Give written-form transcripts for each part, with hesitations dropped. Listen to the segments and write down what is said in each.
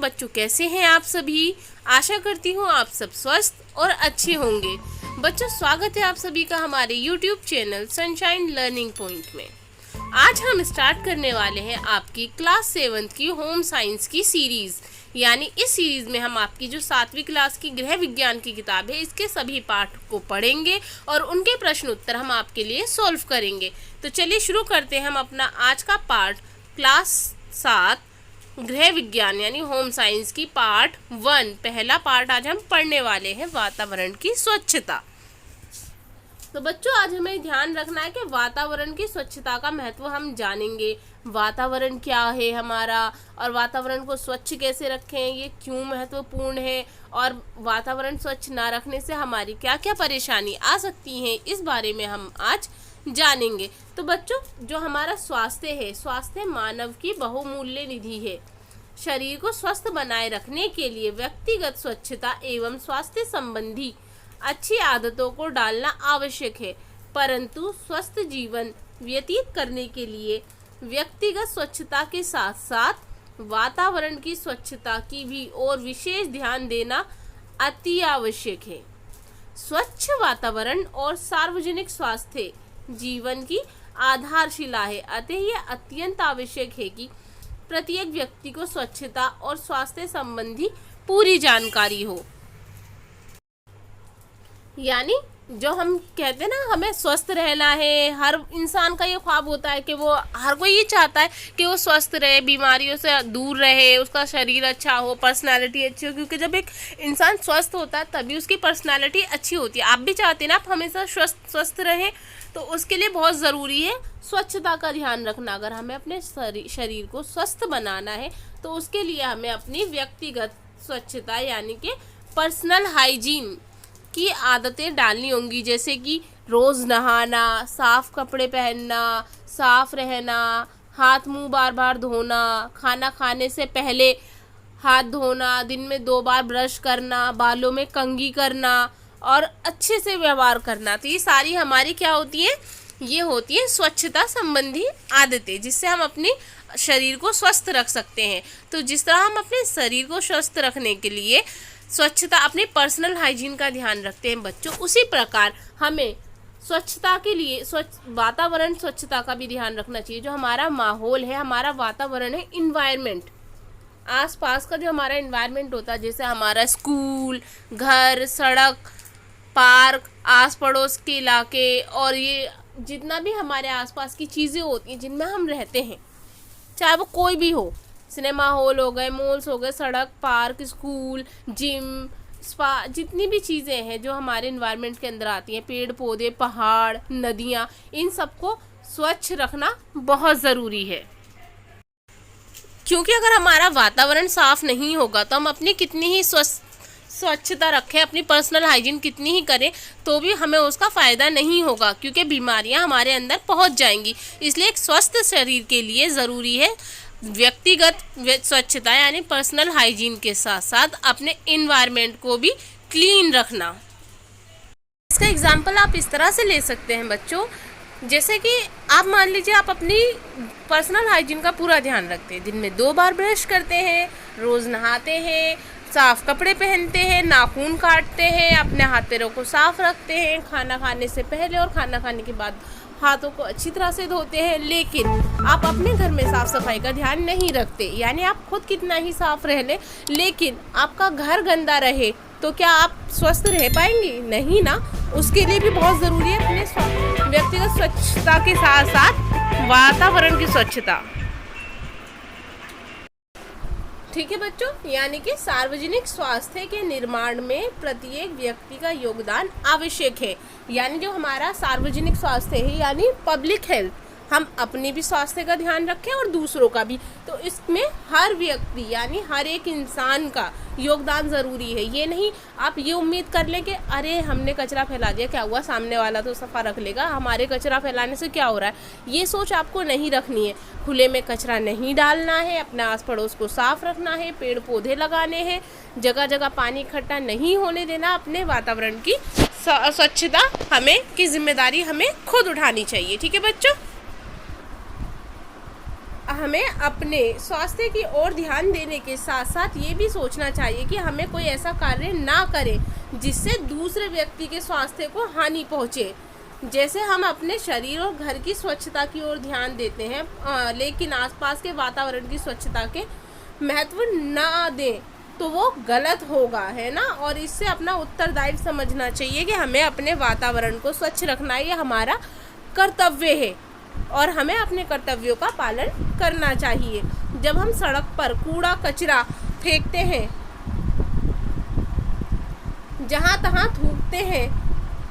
बच्चों, कैसे हैं आप सभी। आशा करती हूँ आप सब स्वस्थ और अच्छे होंगे। बच्चों, स्वागत है आप सभी का हमारे YouTube channel sunshine learning point में। आज हम स्टार्ट करने वाले हैं आपकी क्लास 7 की होम साइंस की सीरीज़। यानी इस सीरीज़ में हम आपकी जो 7वीं क्लास की गृह विज्ञान की किताब है, इसके सभी पाठ को पढ़ेंगे और उनके प्रश्न उत्तर हम आपके लिए सॉल्व करेंगे। तो चलिए शुरू करते हैं हम अपना आज का पाठ क्लास 7 गृह विज्ञान यानी होम साइंस की पार्ट 1। पहला पार्ट आज हम पढ़ने वाले हैं वातावरण की स्वच्छता। तो बच्चों, आज हमें ध्यान रखना है कि वातावरण की स्वच्छता का महत्व हम जानेंगे। वातावरण क्या है हमारा, और वातावरण को स्वच्छ कैसे रखें, ये क्यों महत्वपूर्ण है, और वातावरण स्वच्छ ना रखने से हमारी क्या क्या परेशानी आ सकती हैं, इस बारे में हम आज जानेंगे। तो बच्चों, जो हमारा स्वास्थ्य है, स्वास्थ्य मानव की बहुमूल्य निधि है। शरीर को स्वस्थ बनाए रखने के लिए व्यक्तिगत स्वच्छता एवं स्वास्थ्य संबंधी अच्छी आदतों को डालना आवश्यक है, परंतु स्वस्थ जीवन व्यतीत करने के लिए व्यक्तिगत स्वच्छता के साथ साथ वातावरण की स्वच्छता की भी और विशेष ध्यान देना अति आवश्यक है। स्वच्छ वातावरण और सार्वजनिक स्वास्थ्य जीवन की आधारशिला है, अतः यह अत्यंत आवश्यक है कि प्रत्येक व्यक्ति को स्वच्छता और स्वास्थ्य संबंधी पूरी जानकारी हो। यानी जो हम कहते हैं ना, हमें स्वस्थ रहना है, हर इंसान का ये ख्वाब होता है कि वो, हर कोई ये चाहता है कि वो स्वस्थ रहे, बीमारियों से दूर रहे, उसका शरीर अच्छा हो, पर्सनालिटी अच्छी हो। क्योंकि जब एक इंसान स्वस्थ होता है तभी उसकी पर्सनालिटी अच्छी होती है। आप भी चाहते हैं ना आप हमेशा स्वस्थ रहें, तो उसके लिए बहुत ज़रूरी है स्वच्छता का ध्यान रखना। अगर हमें अपने शरीर को स्वस्थ बनाना है तो उसके लिए हमें अपनी व्यक्तिगत स्वच्छता यानी कि पर्सनल हाइजीन की आदतें डालनी होंगी, जैसे कि रोज़ नहाना, साफ़ कपड़े पहनना, साफ़ रहना, हाथ मुंह बार बार धोना, खाना खाने से पहले हाथ धोना, दिन में 2 बार ब्रश करना, बालों में कंघी करना और अच्छे से व्यवहार करना। तो ये सारी हमारी क्या होती है, ये होती है स्वच्छता संबंधी आदतें, जिससे हम अपने शरीर को स्वस्थ रख सकते हैं। तो जिस तरह हम अपने शरीर को स्वस्थ रखने के लिए स्वच्छता, अपने पर्सनल हाइजीन का ध्यान रखते हैं बच्चों, उसी प्रकार हमें स्वच्छता के लिए वातावरण स्वच्छता का भी ध्यान रखना चाहिए। जो हमारा माहौल है, हमारा वातावरण है, इन्वायरमेंट, आसपास का जो हमारा इन्वायरमेंट होता है, जैसे हमारा स्कूल, घर, सड़क, पार्क, आस पड़ोस के इलाके, और ये जितना भी हमारे आसपास की चीज़ें होती हैं जिनमें हम रहते हैं, चाहे वो कोई भी हो, सिनेमा हॉल हो गए, मॉल्स हो गए, सड़क, पार्क, स्कूल, जिम, स्पा, जितनी भी चीज़ें हैं जो हमारे इन्वायरमेंट के अंदर आती हैं, पेड़ पौधे, पहाड़, नदियाँ, इन सबको स्वच्छ रखना बहुत ज़रूरी है। क्योंकि अगर हमारा वातावरण साफ नहीं होगा तो हम अपनी कितनी ही स्वच्छता रखें, अपनी पर्सनल हाइजीन कितनी ही करें, तो भी हमें उसका फ़ायदा नहीं होगा, क्योंकि बीमारियां हमारे अंदर पहुंच जाएंगी। इसलिए एक स्वस्थ शरीर के लिए ज़रूरी है व्यक्तिगत स्वच्छता यानी पर्सनल हाइजीन के साथ साथ अपने इन्वायरमेंट को भी क्लीन रखना। इसका एग्जाम्पल आप इस तरह से ले सकते हैं बच्चों, जैसे कि आप मान लीजिए आप अपनी पर्सनल हाइजीन का पूरा ध्यान रखते हैं, दिन में 2 बार ब्रश करते हैं, रोज़ नहाते हैं, साफ़ कपड़े पहनते हैं, नाखून काटते हैं, अपने हाथ पैरों को साफ़ रखते हैं, खाना खाने से पहले और खाना खाने के बाद हाथों को अच्छी तरह से धोते हैं। लेकिन आप अपने घर में साफ़ सफाई का ध्यान नहीं रखते। यानी आप खुद कितना ही साफ़ रह लें, लेकिन आपका घर गंदा रहे तो क्या आप स्वस्थ रह पाएंगे? नहीं ना। उसके लिए भी बहुत ज़रूरी है अपने व्यक्तिगत स्वच्छता के साथ साथ वातावरण की स्वच्छता। ठीक है बच्चों, यानी कि सार्वजनिक स्वास्थ्य के निर्माण में प्रत्येक व्यक्ति का योगदान आवश्यक है। यानी जो हमारा सार्वजनिक स्वास्थ्य है यानी पब्लिक हेल्थ, हम अपने भी स्वास्थ्य का ध्यान रखें और दूसरों का भी। तो इसमें हर व्यक्ति यानी हर एक इंसान का योगदान ज़रूरी है। ये नहीं आप ये उम्मीद कर लें कि अरे हमने कचरा फैला दिया, क्या हुआ, सामने वाला तो सफ़ा रख लेगा, हमारे कचरा फैलाने से क्या हो रहा है। ये सोच आपको नहीं रखनी है। खुले में कचरा नहीं डालना है, अपने आस पड़ोस को साफ़ रखना है, पेड़ पौधे लगाने हैं, जगह जगह पानी इकट्ठा नहीं होने देना। अपने वातावरण की स्वच्छता हमें की जिम्मेदारी हमें खुद उठानी चाहिए। ठीक है बच्चों। हमें अपने स्वास्थ्य की ओर ध्यान देने के साथ साथ ये भी सोचना चाहिए कि हमें कोई ऐसा कार्य ना करें जिससे दूसरे व्यक्ति के स्वास्थ्य को हानि पहुँचे। जैसे हम अपने शरीर और घर की स्वच्छता की ओर ध्यान देते हैं, लेकिन आसपास के वातावरण की स्वच्छता के महत्व ना दें तो वो गलत होगा, है ना। और इससे अपना उत्तरदायित्व समझना चाहिए कि हमें अपने वातावरण को स्वच्छ रखना ये हमारा कर्तव्य है और हमें अपने कर्तव्यों का पालन करना चाहिए। जब हम सड़क पर कूड़ा कचरा फेंकते हैं, जहाँ तहाँ थूकते हैं,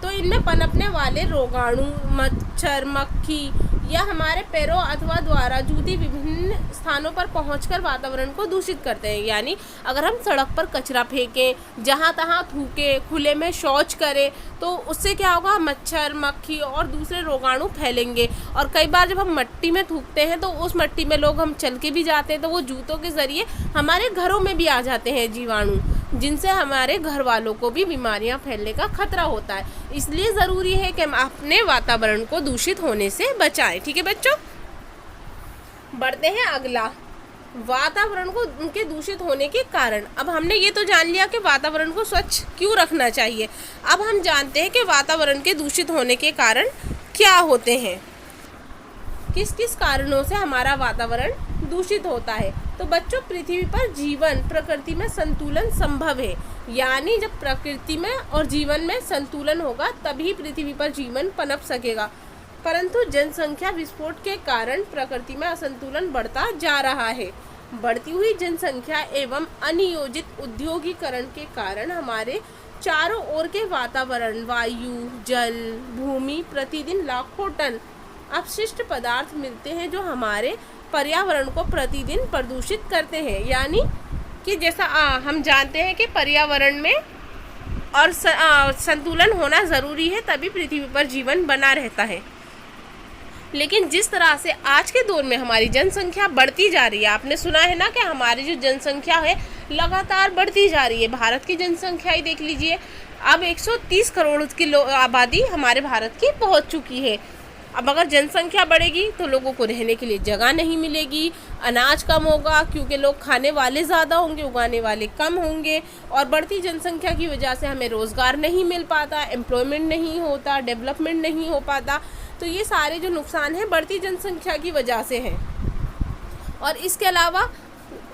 तो इनमें पनपने वाले रोगाणु, मच्छर, मक्खी या हमारे पैरों अथवा द्वारा जूती विभिन्न स्थानों पर पहुंचकर वातावरण को दूषित करते हैं। यानी अगर हम सड़क पर कचरा फेंकें, जहाँ तहाँ थूकें, खुले में शौच करें, तो उससे क्या होगा, मच्छर, मक्खी और दूसरे रोगाणु फैलेंगे। और कई बार जब हम मिट्टी में थूकते हैं तो उस मिट्टी में लोग हम चल के भी जाते हैं तो वो जूतों के ज़रिए हमारे घरों में भी आ जाते हैं जीवाणु, जिनसे हमारे घर वालों को भी बीमारियां फैलने का खतरा होता है। इसलिए ज़रूरी है कि हम अपने वातावरण को दूषित होने से बचाएं। ठीक है बच्चों, बढ़ते हैं अगला, वातावरण को उनके दूषित होने के कारण। अब हमने ये तो जान लिया कि वातावरण को स्वच्छ क्यों रखना चाहिए। अब हम जानते हैं कि वातावरण के दूषित होने के कारण क्या होते हैं, किस किस कारणों से हमारा वातावरण दूषित होता है। तो बच्चों, पृथ्वी पर जीवन, प्रकृति में संतुलन संभव है। यानी जब प्रकृति में और जीवन में संतुलन होगा तभी पृथ्वी पर जीवन पनप सकेगा। परंतु जनसंख्या विस्फोट के कारण प्रकृति में असंतुलन बढ़ता जा रहा है। बढ़ती हुई जनसंख्या एवं अनियोजित उद्योगीकरण के कारण हमारे चारों ओर के वातावरण, वायु, जल, भूमि प्रतिदिन लाखों टन अपशिष्ट पदार्थ मिलते हैं जो हमारे पर्यावरण को प्रतिदिन प्रदूषित करते हैं। यानी कि जैसा हम जानते हैं कि पर्यावरण में और संतुलन होना ज़रूरी है, तभी पृथ्वी पर जीवन बना रहता है। लेकिन जिस तरह से आज के दौर में हमारी जनसंख्या बढ़ती जा रही है, आपने सुना है ना कि हमारी जो जनसंख्या है लगातार बढ़ती जा रही है। भारत की जनसंख्या ही देख लीजिए, अब 130 करोड़ की आबादी हमारे भारत की पहुंच चुकी है। अब अगर जनसंख्या बढ़ेगी तो लोगों को रहने के लिए जगह नहीं मिलेगी, अनाज कम होगा क्योंकि लोग खाने वाले ज़्यादा होंगे, उगाने वाले कम होंगे, और बढ़ती जनसंख्या की वजह से हमें रोज़गार नहीं मिल पाता, एम्प्लॉयमेंट नहीं होता, डेवलपमेंट नहीं हो पाता। तो ये सारे जो नुकसान हैं बढ़ती जनसंख्या की वजह से हैं। और इसके अलावा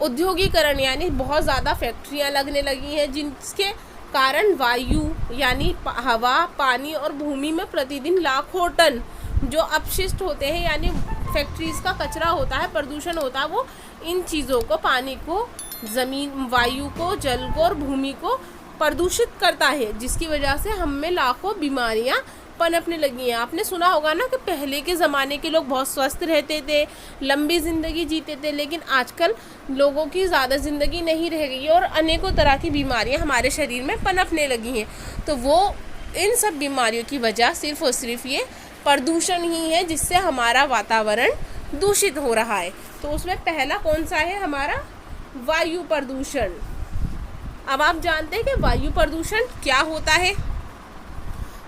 औद्योगिकरण, यानी बहुत ज़्यादा फैक्ट्रियाँ लगने लगी हैं, जिसके कारण वायु यानी हवा, पानी और भूमि में प्रतिदिन लाखों टन जो अपशिष्ट होते हैं, यानी फैक्ट्रीज़ का कचरा होता है, प्रदूषण होता है, वो इन चीज़ों को, पानी को, ज़मीन, वायु को, जल को और भूमि को प्रदूषित करता है, जिसकी वजह से हम में लाखों बीमारियां पनपने लगी हैं। आपने सुना होगा ना कि पहले के ज़माने के लोग बहुत स्वस्थ रहते थे, लंबी ज़िंदगी जीते थे, लेकिन आजकल लोगों की ज़्यादा ज़िंदगी नहीं रह गई और अनेकों तरह की बीमारियां हमारे शरीर में पनपने लगी हैं। तो वो इन सब बीमारियों की वजह सिर्फ़ और सिर्फ ये प्रदूषण ही है, जिससे हमारा वातावरण दूषित हो रहा है। तो उसमें पहला कौन सा है, हमारा वायु प्रदूषण। अब आप जानते हैं कि वायु प्रदूषण क्या होता है।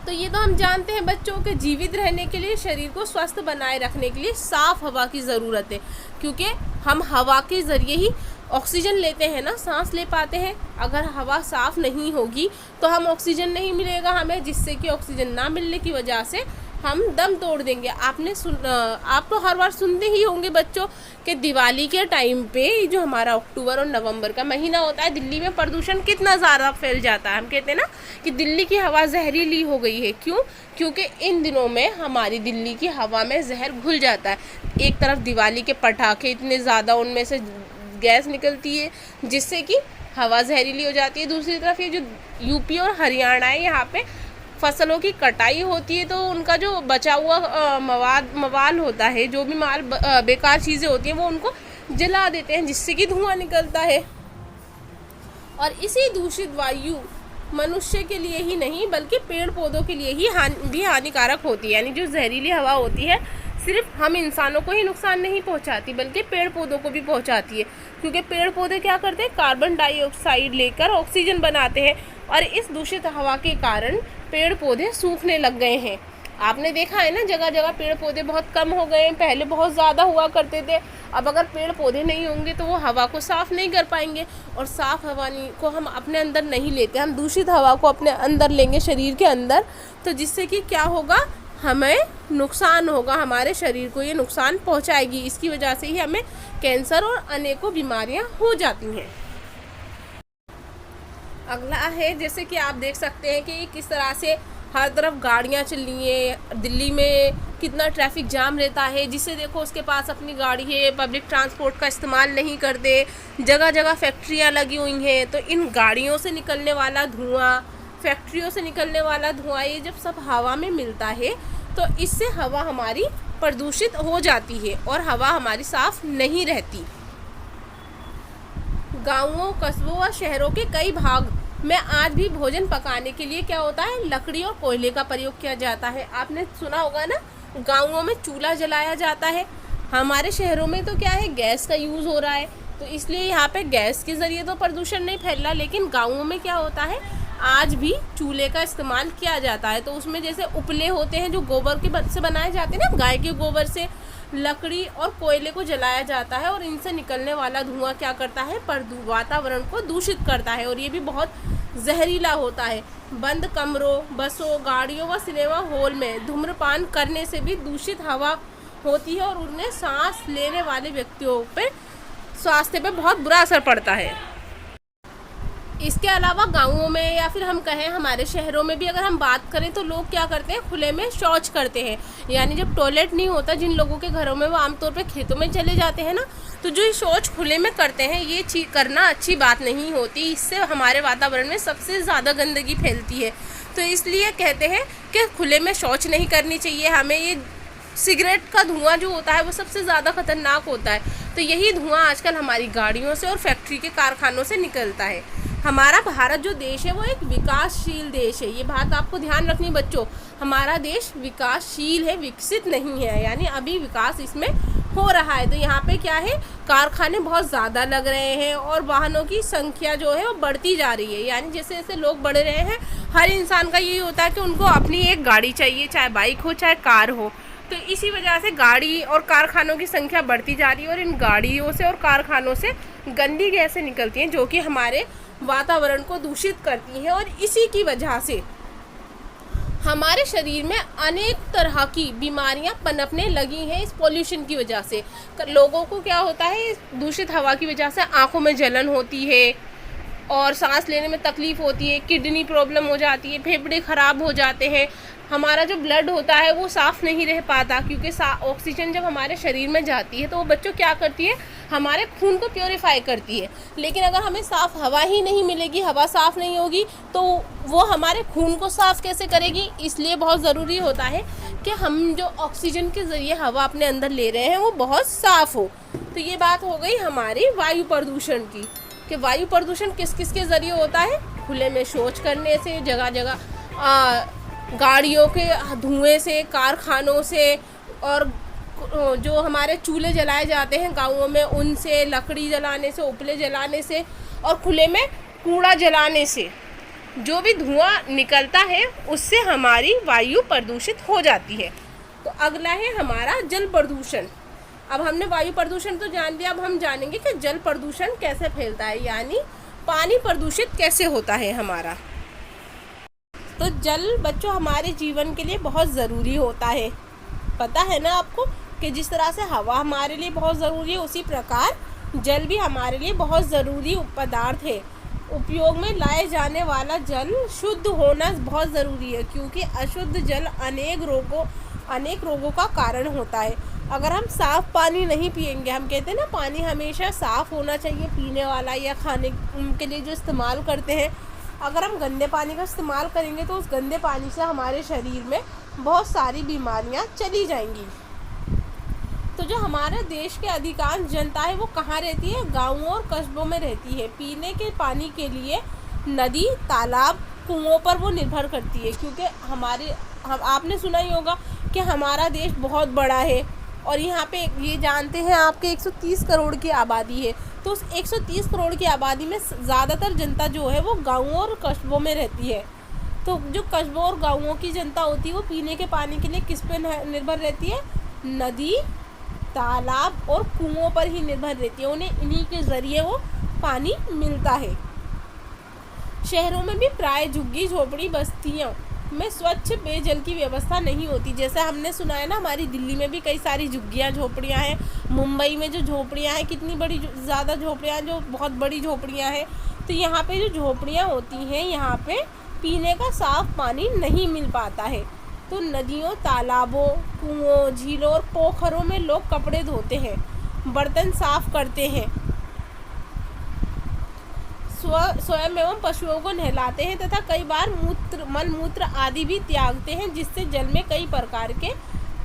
तो ये तो हम जानते हैं बच्चों के जीवित रहने के लिए, शरीर को स्वस्थ बनाए रखने के लिए साफ़ हवा की ज़रूरत है, क्योंकि हम हवा के ज़रिए ही ऑक्सीजन लेते हैं ना, सांस ले पाते हैं। अगर हवा साफ़ नहीं होगी तो हम ऑक्सीजन नहीं मिलेगा हमें, जिससे कि ऑक्सीजन ना मिलने की वजह से हम दम तोड़ देंगे। आप तो हर बार सुनते ही होंगे बच्चों कि दिवाली के टाइम पे जो हमारा अक्टूबर और नवंबर का महीना होता है, दिल्ली में प्रदूषण कितना ज़्यादा फैल जाता है। हम कहते हैं ना कि दिल्ली की हवा जहरीली हो गई है। क्यों? क्योंकि इन दिनों में हमारी दिल्ली की हवा में जहर घुल जाता है। एक तरफ दिवाली के पटाखे इतने ज़्यादा, उनमें से गैस निकलती है जिससे कि हवा जहरीली हो जाती है। दूसरी तरफ ये जो यूपी और हरियाणा है, यहाँ पे फसलों की कटाई होती है, तो उनका जो बचा हुआ मवाल होता है, जो भी माल बेकार चीज़ें होती हैं, वो उनको जला देते हैं, जिससे कि धुआं निकलता है। और इसी दूषित वायु मनुष्य के लिए ही नहीं बल्कि पेड़ पौधों के लिए ही भी हानिकारक होती है। यानी जो जहरीली हवा होती है सिर्फ हम इंसानों को ही नुकसान नहीं पहुंचाती बल्कि पेड़ पौधों को भी पहुंचाती है, क्योंकि पेड़ पौधे क्या करते हैं, कार्बन डाइऑक्साइड लेकर ऑक्सीजन बनाते हैं, और इस दूषित हवा के कारण पेड़ पौधे सूखने लग गए हैं। आपने देखा है ना, जगह जगह पेड़ पौधे बहुत कम हो गए हैं, पहले बहुत ज़्यादा हुआ करते थे। अब अगर पेड़ पौधे नहीं होंगे तो वो हवा को साफ़ नहीं कर पाएंगे, और साफ़ हवा को हम अपने अंदर नहीं लेते, हम दूषित हवा को अपने अंदर लेंगे शरीर के अंदर, तो जिससे कि क्या होगा, हमें नुकसान होगा, हमारे शरीर को ये नुकसान पहुंचाएगी। इसकी वजह से ही हमें कैंसर और अनेकों बीमारियां हो जाती हैं। अगला है, जैसे कि आप देख सकते हैं कि किस तरह से हर तरफ गाड़ियां चल रही हैं। दिल्ली में कितना ट्रैफिक जाम रहता है, जिससे देखो उसके पास अपनी गाड़ी है, पब्लिक ट्रांसपोर्ट का इस्तेमाल नहीं करते, जगह जगह फैक्ट्रियां लगी हुई हैं, तो इन गाड़ियों से निकलने वाला धुआं, फैक्ट्रियों से निकलने वाला धुआं, ये जब सब हवा में मिलता है तो इससे हवा हमारी प्रदूषित हो जाती है और हवा हमारी साफ नहीं रहती। गाँवों, कस्बों और शहरों के कई भाग में आज भी भोजन पकाने के लिए क्या होता है, लकड़ी और कोयले का प्रयोग किया जाता है। आपने सुना होगा ना, गाँवों में चूल्हा जलाया जाता है। हमारे शहरों में तो क्या है, गैस का यूज़ हो रहा है, तो इसलिए यहाँ पे गैस के ज़रिए तो प्रदूषण नहीं फैल रहा, लेकिन गाँवों में क्या होता है, आज भी चूल्हे का इस्तेमाल किया जाता है। तो उसमें जैसे उपले होते हैं जो गोबर के से बनाए जाते हैं ना, गाय के गोबर से, लकड़ी और कोयले को जलाया जाता है, और इनसे निकलने वाला धुआं क्या करता है, वातावरण को दूषित करता है, और ये भी बहुत जहरीला होता है। बंद कमरों, बसों, गाड़ियों व सिनेमा हॉल में धूम्रपान करने से भी दूषित हवा होती है, और उन्हें सांस लेने वाले व्यक्तियों पर स्वास्थ्य पे बहुत बुरा असर पड़ता है। इसके अलावा गाँवों में या फिर हम कहें हमारे शहरों में भी अगर हम बात करें तो लोग क्या करते हैं, खुले में शौच करते हैं। यानी जब टॉयलेट नहीं होता जिन लोगों के घरों में, वो आमतौर पे खेतों में चले जाते हैं ना, तो जो ये शौच खुले में करते हैं, ये करना अच्छी बात नहीं होती। इससे हमारे वातावरण में सबसे ज़्यादा गंदगी फैलती है। तो इसलिए कहते हैं कि खुले में शौच नहीं करनी चाहिए हमें। ये सिगरेट का धुआं जो होता है वो सबसे ज़्यादा खतरनाक होता है। तो यही धुआं आजकल हमारी गाड़ियों से और फैक्ट्री के कारखानों से निकलता है। हमारा भारत जो देश है वो एक विकासशील देश है, ये बात आपको ध्यान रखनी बच्चों। हमारा देश विकासशील है, विकसित नहीं है, यानी अभी विकास इसमें हो रहा है। तो यहाँ पे क्या है, कारखाने बहुत ज़्यादा लग रहे हैं और वाहनों की संख्या जो है वो बढ़ती जा रही है। यानी जैसे जैसे लोग बढ़ रहे हैं, हर इंसान का यही होता है कि उनको अपनी एक गाड़ी चाहिए, चाहे बाइक हो चाहे कार हो। तो इसी वजह से गाड़ी और कारखानों की संख्या बढ़ती जा रही है, और इन गाड़ियों से और कारखानों से गंदी गैसें निकलती हैं जो कि हमारे वातावरण को दूषित करती हैं, और इसी की वजह से हमारे शरीर में अनेक तरह की बीमारियां पनपने लगी हैं। इस पॉल्यूशन की वजह से लोगों को क्या होता है, दूषित हवा की वजह से आंखों में जलन होती है और सांस लेने में तकलीफ़ होती है, किडनी प्रॉब्लम हो जाती है, फेफड़े ख़राब हो जाते हैं, हमारा जो ब्लड होता है वो साफ़ नहीं रह पाता, क्योंकि ऑक्सीजन जब हमारे शरीर में जाती है तो वो बच्चों क्या करती है, हमारे खून को प्योरीफाई करती है। लेकिन अगर हमें साफ़ हवा ही नहीं मिलेगी, हवा साफ़ नहीं होगी, तो वो हमारे खून को साफ़ कैसे करेगी। इसलिए बहुत ज़रूरी होता है कि हम जो ऑक्सीजन के ज़रिए हवा अपने अंदर ले रहे हैं वो बहुत साफ़ हो। तो ये बात हो गई हमारी वायु प्रदूषण की, कि वायु प्रदूषण किस किस के ज़रिए होता है, खुले में शौच करने से, जगह जगह गाड़ियों के धुएं से, कारखानों से, और जो हमारे चूल्हे जलाए जाते हैं गाँवों में उनसे, लकड़ी जलाने से, उपले जलाने से, और खुले में कूड़ा जलाने से जो भी धुआं निकलता है उससे हमारी वायु प्रदूषित हो जाती है। तो अगला है हमारा जल प्रदूषण। अब हमने वायु प्रदूषण तो जान लिया, अब हम जानेंगे कि जल प्रदूषण कैसे फैलता है, यानी पानी प्रदूषित कैसे होता है हमारा। तो जल बच्चों हमारे जीवन के लिए बहुत ज़रूरी होता है। पता है ना आपको कि जिस तरह से हवा हमारे लिए बहुत ज़रूरी है, उसी प्रकार जल भी हमारे लिए बहुत ज़रूरी पदार्थ है। उपयोग में लाए जाने वाला जल शुद्ध होना बहुत ज़रूरी है, क्योंकि अशुद्ध जल अनेक रोगों का कारण होता है। अगर हम साफ़ पानी नहीं पिएंगे, हम कहते हैं ना पानी हमेशा साफ़ होना चाहिए पीने वाला या खाने के लिए जो इस्तेमाल करते हैं, अगर हम गंदे पानी का इस्तेमाल करेंगे तो उस गंदे पानी से हमारे शरीर में बहुत सारी बीमारियां चली जाएंगी। तो जो हमारे देश के अधिकांश जनता है वो कहाँ रहती है, गाँवों और कस्बों में रहती है। पीने के पानी के लिए नदी, तालाब, कुओं पर वो निर्भर करती है, क्योंकि आपने सुना ही होगा कि हमारा देश बहुत बड़ा है और यहाँ पे ये जानते हैं आपके 130 करोड़ की आबादी है। तो उस 130 करोड़ की आबादी में ज़्यादातर जनता जो है वो गाँवों और कस्बों में रहती है। तो जो कस्बों और गाँवों की जनता होती है वो पीने के पानी के लिए किस पे निर्भर रहती है? नदी, तालाब और कुओं पर ही निर्भर रहती है। उन्हें इन्हीं के ज़रिए वो पानी मिलता है। शहरों में भी प्राय झुग्गी झोपड़ी बस्तियों में स्वच्छ पेयजल की व्यवस्था नहीं होती। जैसे हमने सुना है ना, हमारी दिल्ली में भी कई सारी झुग्गियाँ झोपड़ियाँ हैं। मुंबई में जो झोपड़ियाँ हैं, कितनी बड़ी ज़्यादा झोपड़ियाँ, जो बहुत बड़ी झोपड़ियाँ हैं। तो यहाँ पे जो झोपड़ियाँ होती हैं, यहाँ पे पीने का साफ पानी नहीं मिल पाता है। तो नदियों, तालाबों, कुओं, झीलों और पोखरों में लोग कपड़े धोते हैं, बर्तन साफ करते हैं, स्वयं एवं पशुओं को नहलाते हैं तथा कई बार मल मूत्र आदि भी त्यागते हैं, जिससे जल में कई प्रकार के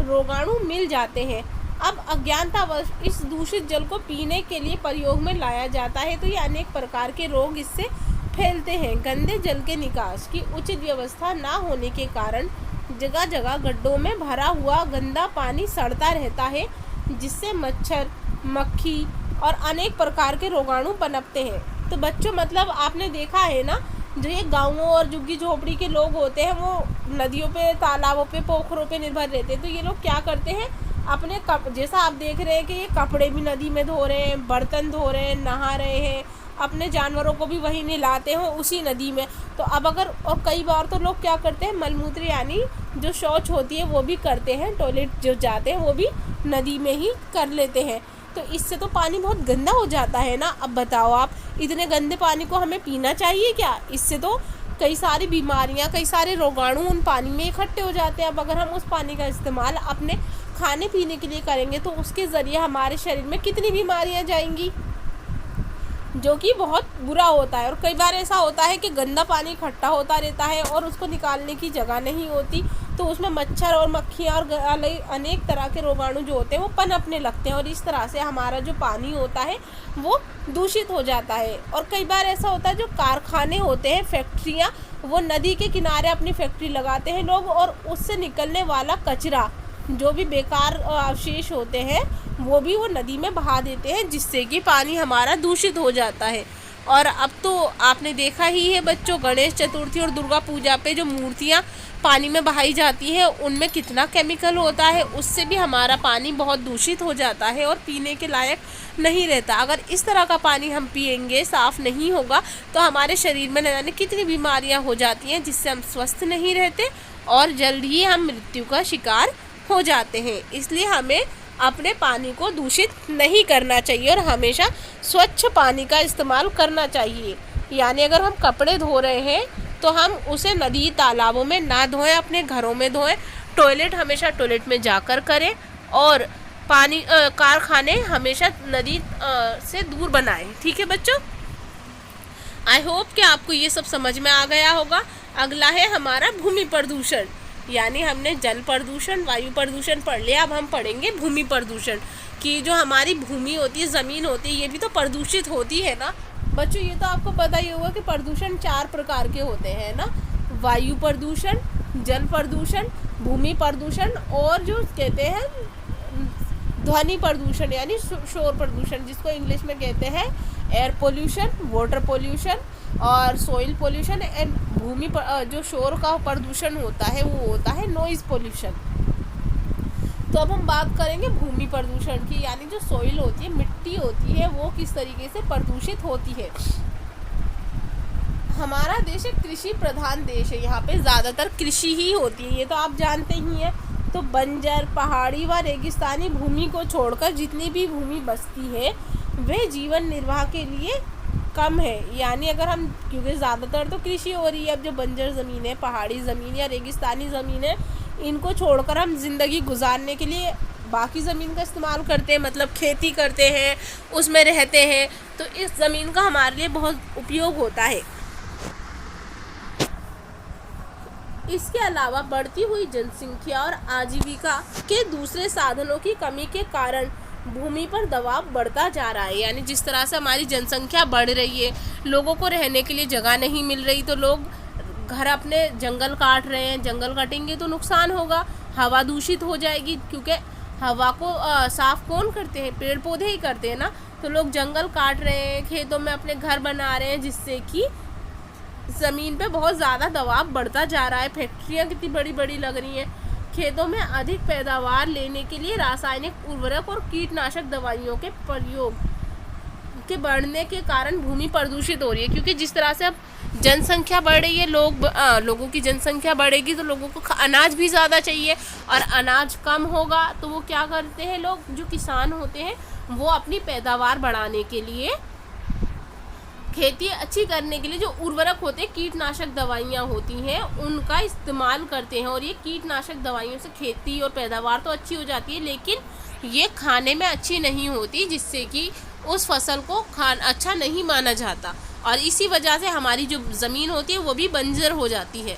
रोगाणु मिल जाते हैं। अब अज्ञानतावश इस दूषित जल को पीने के लिए प्रयोग में लाया जाता है, तो ये अनेक प्रकार के रोग इससे फैलते हैं। गंदे जल के निकास की उचित व्यवस्था ना होने के कारण जगह जगह गड्ढों में भरा हुआ गंदा पानी सड़ता रहता है, जिससे मच्छर, मक्खी और अनेक प्रकार के रोगाणु पनपते हैं। तो बच्चों, मतलब आपने देखा है ना, जो ये गाँवों और झुग्गी झोपड़ी के लोग होते हैं वो नदियों पे, तालाबों पे, पोखरों पे निर्भर रहते हैं। तो ये लोग क्या करते हैं, अपने जैसा आप देख रहे हैं कि ये कपड़े भी नदी में धो रहे हैं, बर्तन धो रहे हैं, नहा रहे हैं, अपने जानवरों को भी वहीं नहलाते हैं उसी नदी में। तो अब अगर, और कई बार तो लोग क्या करते हैं, मलमूत्र यानी जो शौच होती है वो भी करते हैं, टॉयलेट जो जाते हैं वो भी नदी में ही कर लेते हैं। तो इससे तो पानी बहुत गंदा हो जाता है ना। अब बताओ आप, इतने गंदे पानी को हमें पीना चाहिए क्या? इससे तो कई सारी बीमारियां, कई सारे रोगाणु उन पानी में इकट्ठे हो जाते हैं। अब अगर हम उस पानी का इस्तेमाल अपने खाने पीने के लिए करेंगे तो उसके ज़रिए हमारे शरीर में कितनी बीमारियां जाएंगी, जो कि बहुत बुरा होता है। और कई बार ऐसा होता है कि गंदा पानी इकट्ठा होता रहता है और उसको निकालने की जगह नहीं होती, तो उसमें मच्छर और मक्खियाँ और अनेक तरह के रोगाणु जो होते हैं वो पनपने लगते हैं, और इस तरह से हमारा जो पानी होता है वो दूषित हो जाता है। और कई बार ऐसा होता है, जो कारखाने होते हैं, फैक्ट्रियाँ, वो नदी के किनारे अपनी फैक्ट्री लगाते हैं लोग, और उससे निकलने वाला कचरा, जो भी बेकार अवशेष होते हैं, वो भी वो नदी में बहा देते हैं, जिससे कि पानी हमारा दूषित हो जाता है। और अब तो आपने देखा ही है बच्चों, गणेश चतुर्थी और दुर्गा पूजा पे जो मूर्तियाँ पानी में बहाई जाती हैं उनमें कितना केमिकल होता है, उससे भी हमारा पानी बहुत दूषित हो जाता है और पीने के लायक नहीं रहता। अगर इस तरह का पानी हम पिएंगे, साफ़ नहीं होगा, तो हमारे शरीर में न जाने कितनी बीमारियां हो जाती हैं, जिससे हम स्वस्थ नहीं रहते और जल्द ही हम मृत्यु का शिकार हो जाते हैं। इसलिए हमें अपने पानी को दूषित नहीं करना चाहिए और हमेशा स्वच्छ पानी का इस्तेमाल करना चाहिए। यानी अगर हम कपड़े धो रहे हैं तो हम उसे नदी, तालाबों में ना धोएं, अपने घरों में धोएं। टॉयलेट हमेशा टॉयलेट में जाकर करें, और पानी कारखाने हमेशा नदी से दूर बनाएं। ठीक है बच्चों, आई होप कि आपको ये सब समझ में आ गया होगा। अगला है हमारा भूमि प्रदूषण, यानी हमने जल प्रदूषण, वायु प्रदूषण पढ़ लिया। अब हम पढ़ेंगे भूमि प्रदूषण, कि जो हमारी भूमि होती है, ज़मीन होती है, ये भी तो प्रदूषित होती है ना बच्चों। ये तो आपको पता ही होगा कि प्रदूषण 4 प्रकार के होते हैं ना, वायु प्रदूषण, जल प्रदूषण, भूमि प्रदूषण, और जो कहते हैं ध्वनि प्रदूषण यानी शोर प्रदूषण, जिसको इंग्लिश में कहते हैं एयर पोल्यूशन, वाटर पोल्यूशन और सॉइल पोल्यूशन। एंड भूमि जो शोर का प्रदूषण होता है वो होता है नॉइज़ पोल्यूशन। तो अब हम बात करेंगे भूमि प्रदूषण की, यानी जो सॉइल होती है, मिट्टी होती है, वो किस तरीके से प्रदूषित होती है। हमारा देश एक कृषि प्रधान देश है, यहाँ पे ज़्यादातर कृषि ही होती है, ये तो आप जानते ही हैं। तो बंजर, पहाड़ी व रेगिस्तानी भूमि को छोड़कर जितनी भी भूमि बचती है वह जीवन निर्वाह के लिए कम है। यानी अगर हम, क्योंकि ज़्यादातर तो कृषि हो रही है, अब जो बंजर ज़मीन है, पहाड़ी ज़मीन या रेगिस्तानी ज़मीन है, इनको छोड़कर हम ज़िंदगी गुजारने के लिए बाकी ज़मीन का इस्तेमाल करते हैं, मतलब खेती करते हैं, उसमें रहते हैं। तो इस ज़मीन का हमारे लिए बहुत उपयोग होता है। इसके अलावा बढ़ती हुई जनसंख्या और आजीविका के दूसरे साधनों की कमी के कारण भूमि पर दबाव बढ़ता जा रहा है। यानी जिस तरह से हमारी जनसंख्या बढ़ रही है, लोगों को रहने के लिए जगह नहीं मिल रही, तो लोग घर अपने जंगल काट रहे हैं। जंगल काटेंगे तो नुकसान होगा, हवा दूषित हो जाएगी, क्योंकि हवा को साफ कौन करते हैं, पेड़ पौधे ही करते हैं ना। तो लोग जंगल काट रहे हैं, खेतों में अपने घर बना रहे हैं, जिससे कि ज़मीन पे बहुत ज़्यादा दबाव बढ़ता जा रहा है, फैक्ट्रियाँ कितनी बड़ी बड़ी लग रही हैं। खेतों में अधिक पैदावार लेने के लिए रासायनिक उर्वरक और कीटनाशक दवाइयों के प्रयोग के बढ़ने के कारण भूमि प्रदूषित हो रही है, क्योंकि जिस तरह से अब जनसंख्या बढ़ रही है, लोगों की जनसंख्या बढ़ेगी तो लोगों को अनाज भी ज़्यादा चाहिए, और अनाज कम होगा तो वो क्या करते हैं, लोग जो किसान होते हैं वो अपनी पैदावार बढ़ाने के लिए, खेती अच्छी करने के लिए जो उर्वरक होते हैं, कीटनाशक दवाइयाँ होती हैं, उनका इस्तेमाल करते हैं। और ये कीटनाशक दवाइयों से खेती और पैदावार तो अच्छी हो जाती है, लेकिन ये खाने में अच्छी नहीं होती, जिससे कि उस फसल को अच्छा नहीं माना जाता, और इसी वजह से हमारी जो ज़मीन होती है वो भी बंजर हो जाती है।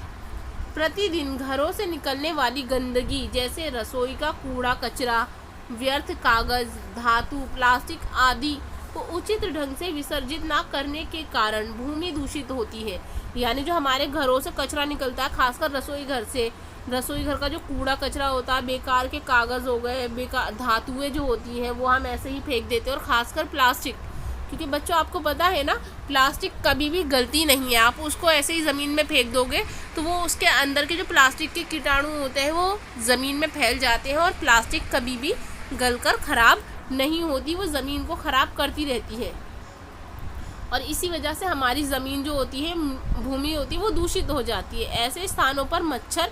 प्रतिदिन घरों से निकलने वाली गंदगी, जैसे रसोई का कूड़ा कचरा, व्यर्थ कागज़, धातु, प्लास्टिक आदि को उचित ढंग से विसर्जित ना करने के कारण भूमि दूषित होती है। यानी जो हमारे घरों से कचरा निकलता है, खासकर रसोई घर से, रसोई घर का जो कूड़ा कचरा होता है, बेकार के कागज़ हो गए, बेकार धातुएं जो होती हैं वो हम ऐसे ही फेंक देते हैं। और ख़ासकर प्लास्टिक, क्योंकि बच्चों आपको पता है ना, प्लास्टिक कभी भी गलती नहीं है। आप उसको ऐसे ही ज़मीन में फेंक दोगे तो वो उसके अंदर के जो प्लास्टिक के कीटाणु होते हैं वो ज़मीन में फैल जाते हैं, और प्लास्टिक कभी भी गलकर ख़राब नहीं होती, वो ज़मीन को ख़राब करती रहती है। और इसी वजह से हमारी ज़मीन जो होती है, भूमि होती है, वो दूषित हो जाती है। ऐसे स्थानों पर मच्छर,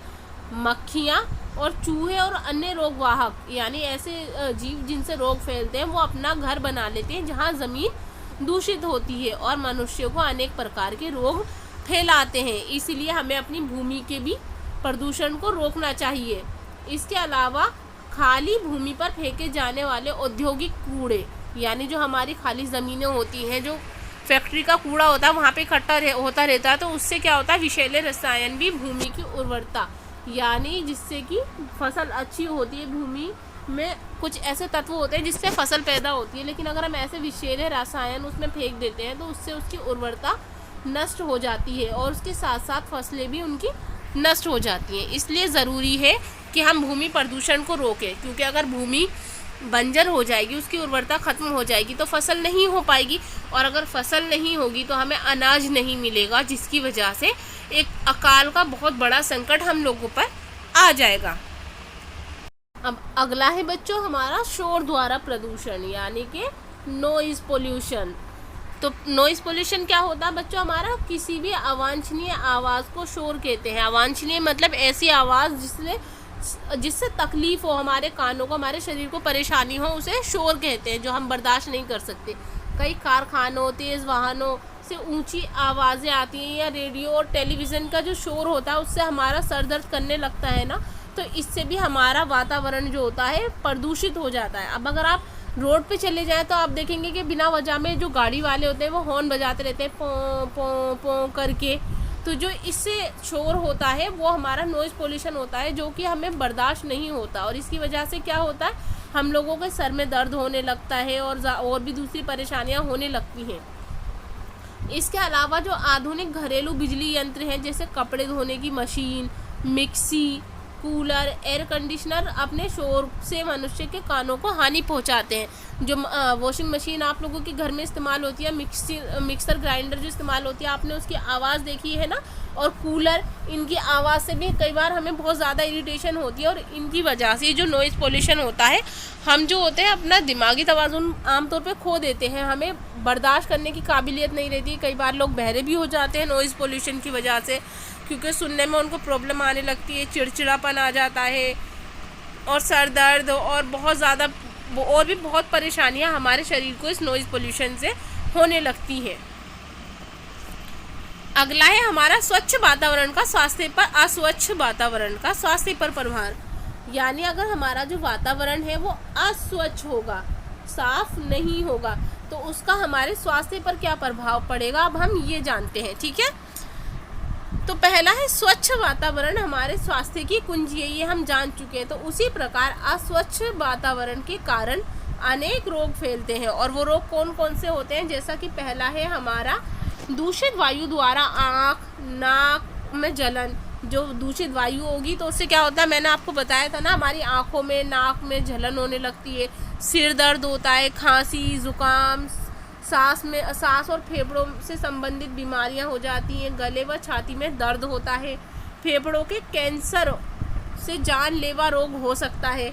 मक्खियाँ और चूहे और अन्य रोगवाहक, यानी ऐसे जीव जिनसे रोग फैलते हैं, वो अपना घर बना लेते हैं जहाँ ज़मीन दूषित होती है, और मनुष्यों को अनेक प्रकार के रोग फैलाते हैं। इसीलिए हमें अपनी भूमि के भी प्रदूषण को रोकना चाहिए। इसके अलावा खाली भूमि पर फेंके जाने वाले औद्योगिक कूड़े, यानी जो हमारी खाली ज़मीनें होती हैं, जो फैक्ट्री का कूड़ा होता है वहाँ पे इकट्ठा होता रहता है, तो उससे क्या होता है, विषैले रसायन भी भूमि की उर्वरता, यानी जिससे कि फसल अच्छी होती है। भूमि में कुछ ऐसे तत्व होते हैं जिससे फसल पैदा होती है, लेकिन अगर हम ऐसे विषैले रसायन उसमें फेंक देते हैं तो उससे उसकी उर्वरता नष्ट हो जाती है, और उसके साथ साथ फसलें भी उनकी नष्ट हो जाती हैं। इसलिए ज़रूरी है कि हम भूमि प्रदूषण को रोकें, क्योंकि अगर भूमि बंजर हो जाएगी, उसकी उर्वरता ख़त्म हो जाएगी तो फसल नहीं हो पाएगी, और अगर फसल नहीं होगी तो हमें अनाज नहीं मिलेगा, जिसकी वजह से एक अकाल का बहुत बड़ा संकट हम लोगों पर आ जाएगा। अब अगला है बच्चों हमारा शोर द्वारा प्रदूषण, यानी कि नॉइज़ पोल्यूशन। तो नॉइज़ पोल्यूशन क्या होता है बच्चों, हमारा किसी भी अवांछनीय आवाज़ को शोर कहते हैं। अवांछनीय मतलब ऐसी आवाज़ जिससे तकलीफ़ हो, हमारे कानों को, हमारे शरीर को परेशानी हो, उसे शोर कहते हैं, जो हम बर्दाश्त नहीं कर सकते। कई कारखानों, तेज़ वाहनों से ऊंची आवाज़ें आती हैं, या रेडियो और टेलीविज़न का जो शोर होता है उससे हमारा सर दर्द करने लगता है ना, तो इससे भी हमारा वातावरण जो होता है प्रदूषित हो जाता है। अब अगर आप रोड पे चले जाएं तो आप देखेंगे कि बिना वजह में जो गाड़ी वाले होते हैं वो हॉर्न बजाते रहते हैं, पों पों पों करके। तो जो इससे शोर होता है वो हमारा नॉइज़ पोल्यूशन होता है, जो कि हमें बर्दाश्त नहीं होता, और इसकी वजह से क्या होता है, हम लोगों के सर में दर्द होने लगता है, और भी दूसरी परेशानियां होने लगती हैं। इसके अलावा जो आधुनिक घरेलू बिजली यंत्र हैं, जैसे कपड़े धोने की machine, mixie, cooler, air conditioner, अपने शोर से मनुष्य के कानों को हानि पहुंचाते हैं। जो वॉशिंग मशीन आप लोगों के घर में इस्तेमाल होती है, मिक्सर ग्राइंडर जो इस्तेमाल होती है, आपने उसकी आवाज़ देखी है ना, और कूलर, इनकी आवाज़ से भी कई बार हमें बहुत ज़्यादा इरिटेशन होती है, और इनकी वजह से जो नॉइज़ पोल्यूशन होता है, हम जो होते हैं अपना दिमागी तवाज़ुन आमतौर पे खो देते हैं, हमें बर्दाश्त करने की काबिलियत नहीं रहती। कई बार लोग बहरे भी हो जाते हैं नॉइज़ पोल्यूशन की वजह से, क्योंकि सुनने में उनको प्रॉब्लम आने लगती है, चिड़चिड़ापन आ जाता है, और सर दर्द, और बहुत ज़्यादा और भी बहुत परेशानियां हमारे शरीर को इस नॉइज़ पोल्यूशन से होने लगती हैं। अगला है हमारा स्वच्छ वातावरण का स्वास्थ्य पर, अस्वच्छ वातावरण का स्वास्थ्य पर प्रभाव। यानी अगर हमारा जो वातावरण है वो अस्वच्छ होगा, साफ नहीं होगा, तो उसका हमारे स्वास्थ्य पर क्या प्रभाव पड़ेगा, अब हम ये जानते हैं। ठीक है, तो पहला है स्वच्छ वातावरण हमारे स्वास्थ्य की कुंजी है, ये हम जान चुके हैं। तो उसी प्रकार अस्वच्छ वातावरण के कारण अनेक रोग फैलते हैं, और वो रोग कौन कौन से होते हैं, जैसा कि पहला है हमारा दूषित वायु द्वारा आँख, नाक में जलन। जो दूषित वायु होगी तो उससे क्या होता है, मैंने आपको बताया था ना, हमारी आँखों में, नाक में जलन होने लगती है, सिर दर्द होता है, खांसी, जुकाम, सांस और फेफड़ों से संबंधित बीमारियां हो जाती हैं। गले व छाती में दर्द होता है। फेफड़ों के कैंसर से जानलेवा रोग हो सकता है।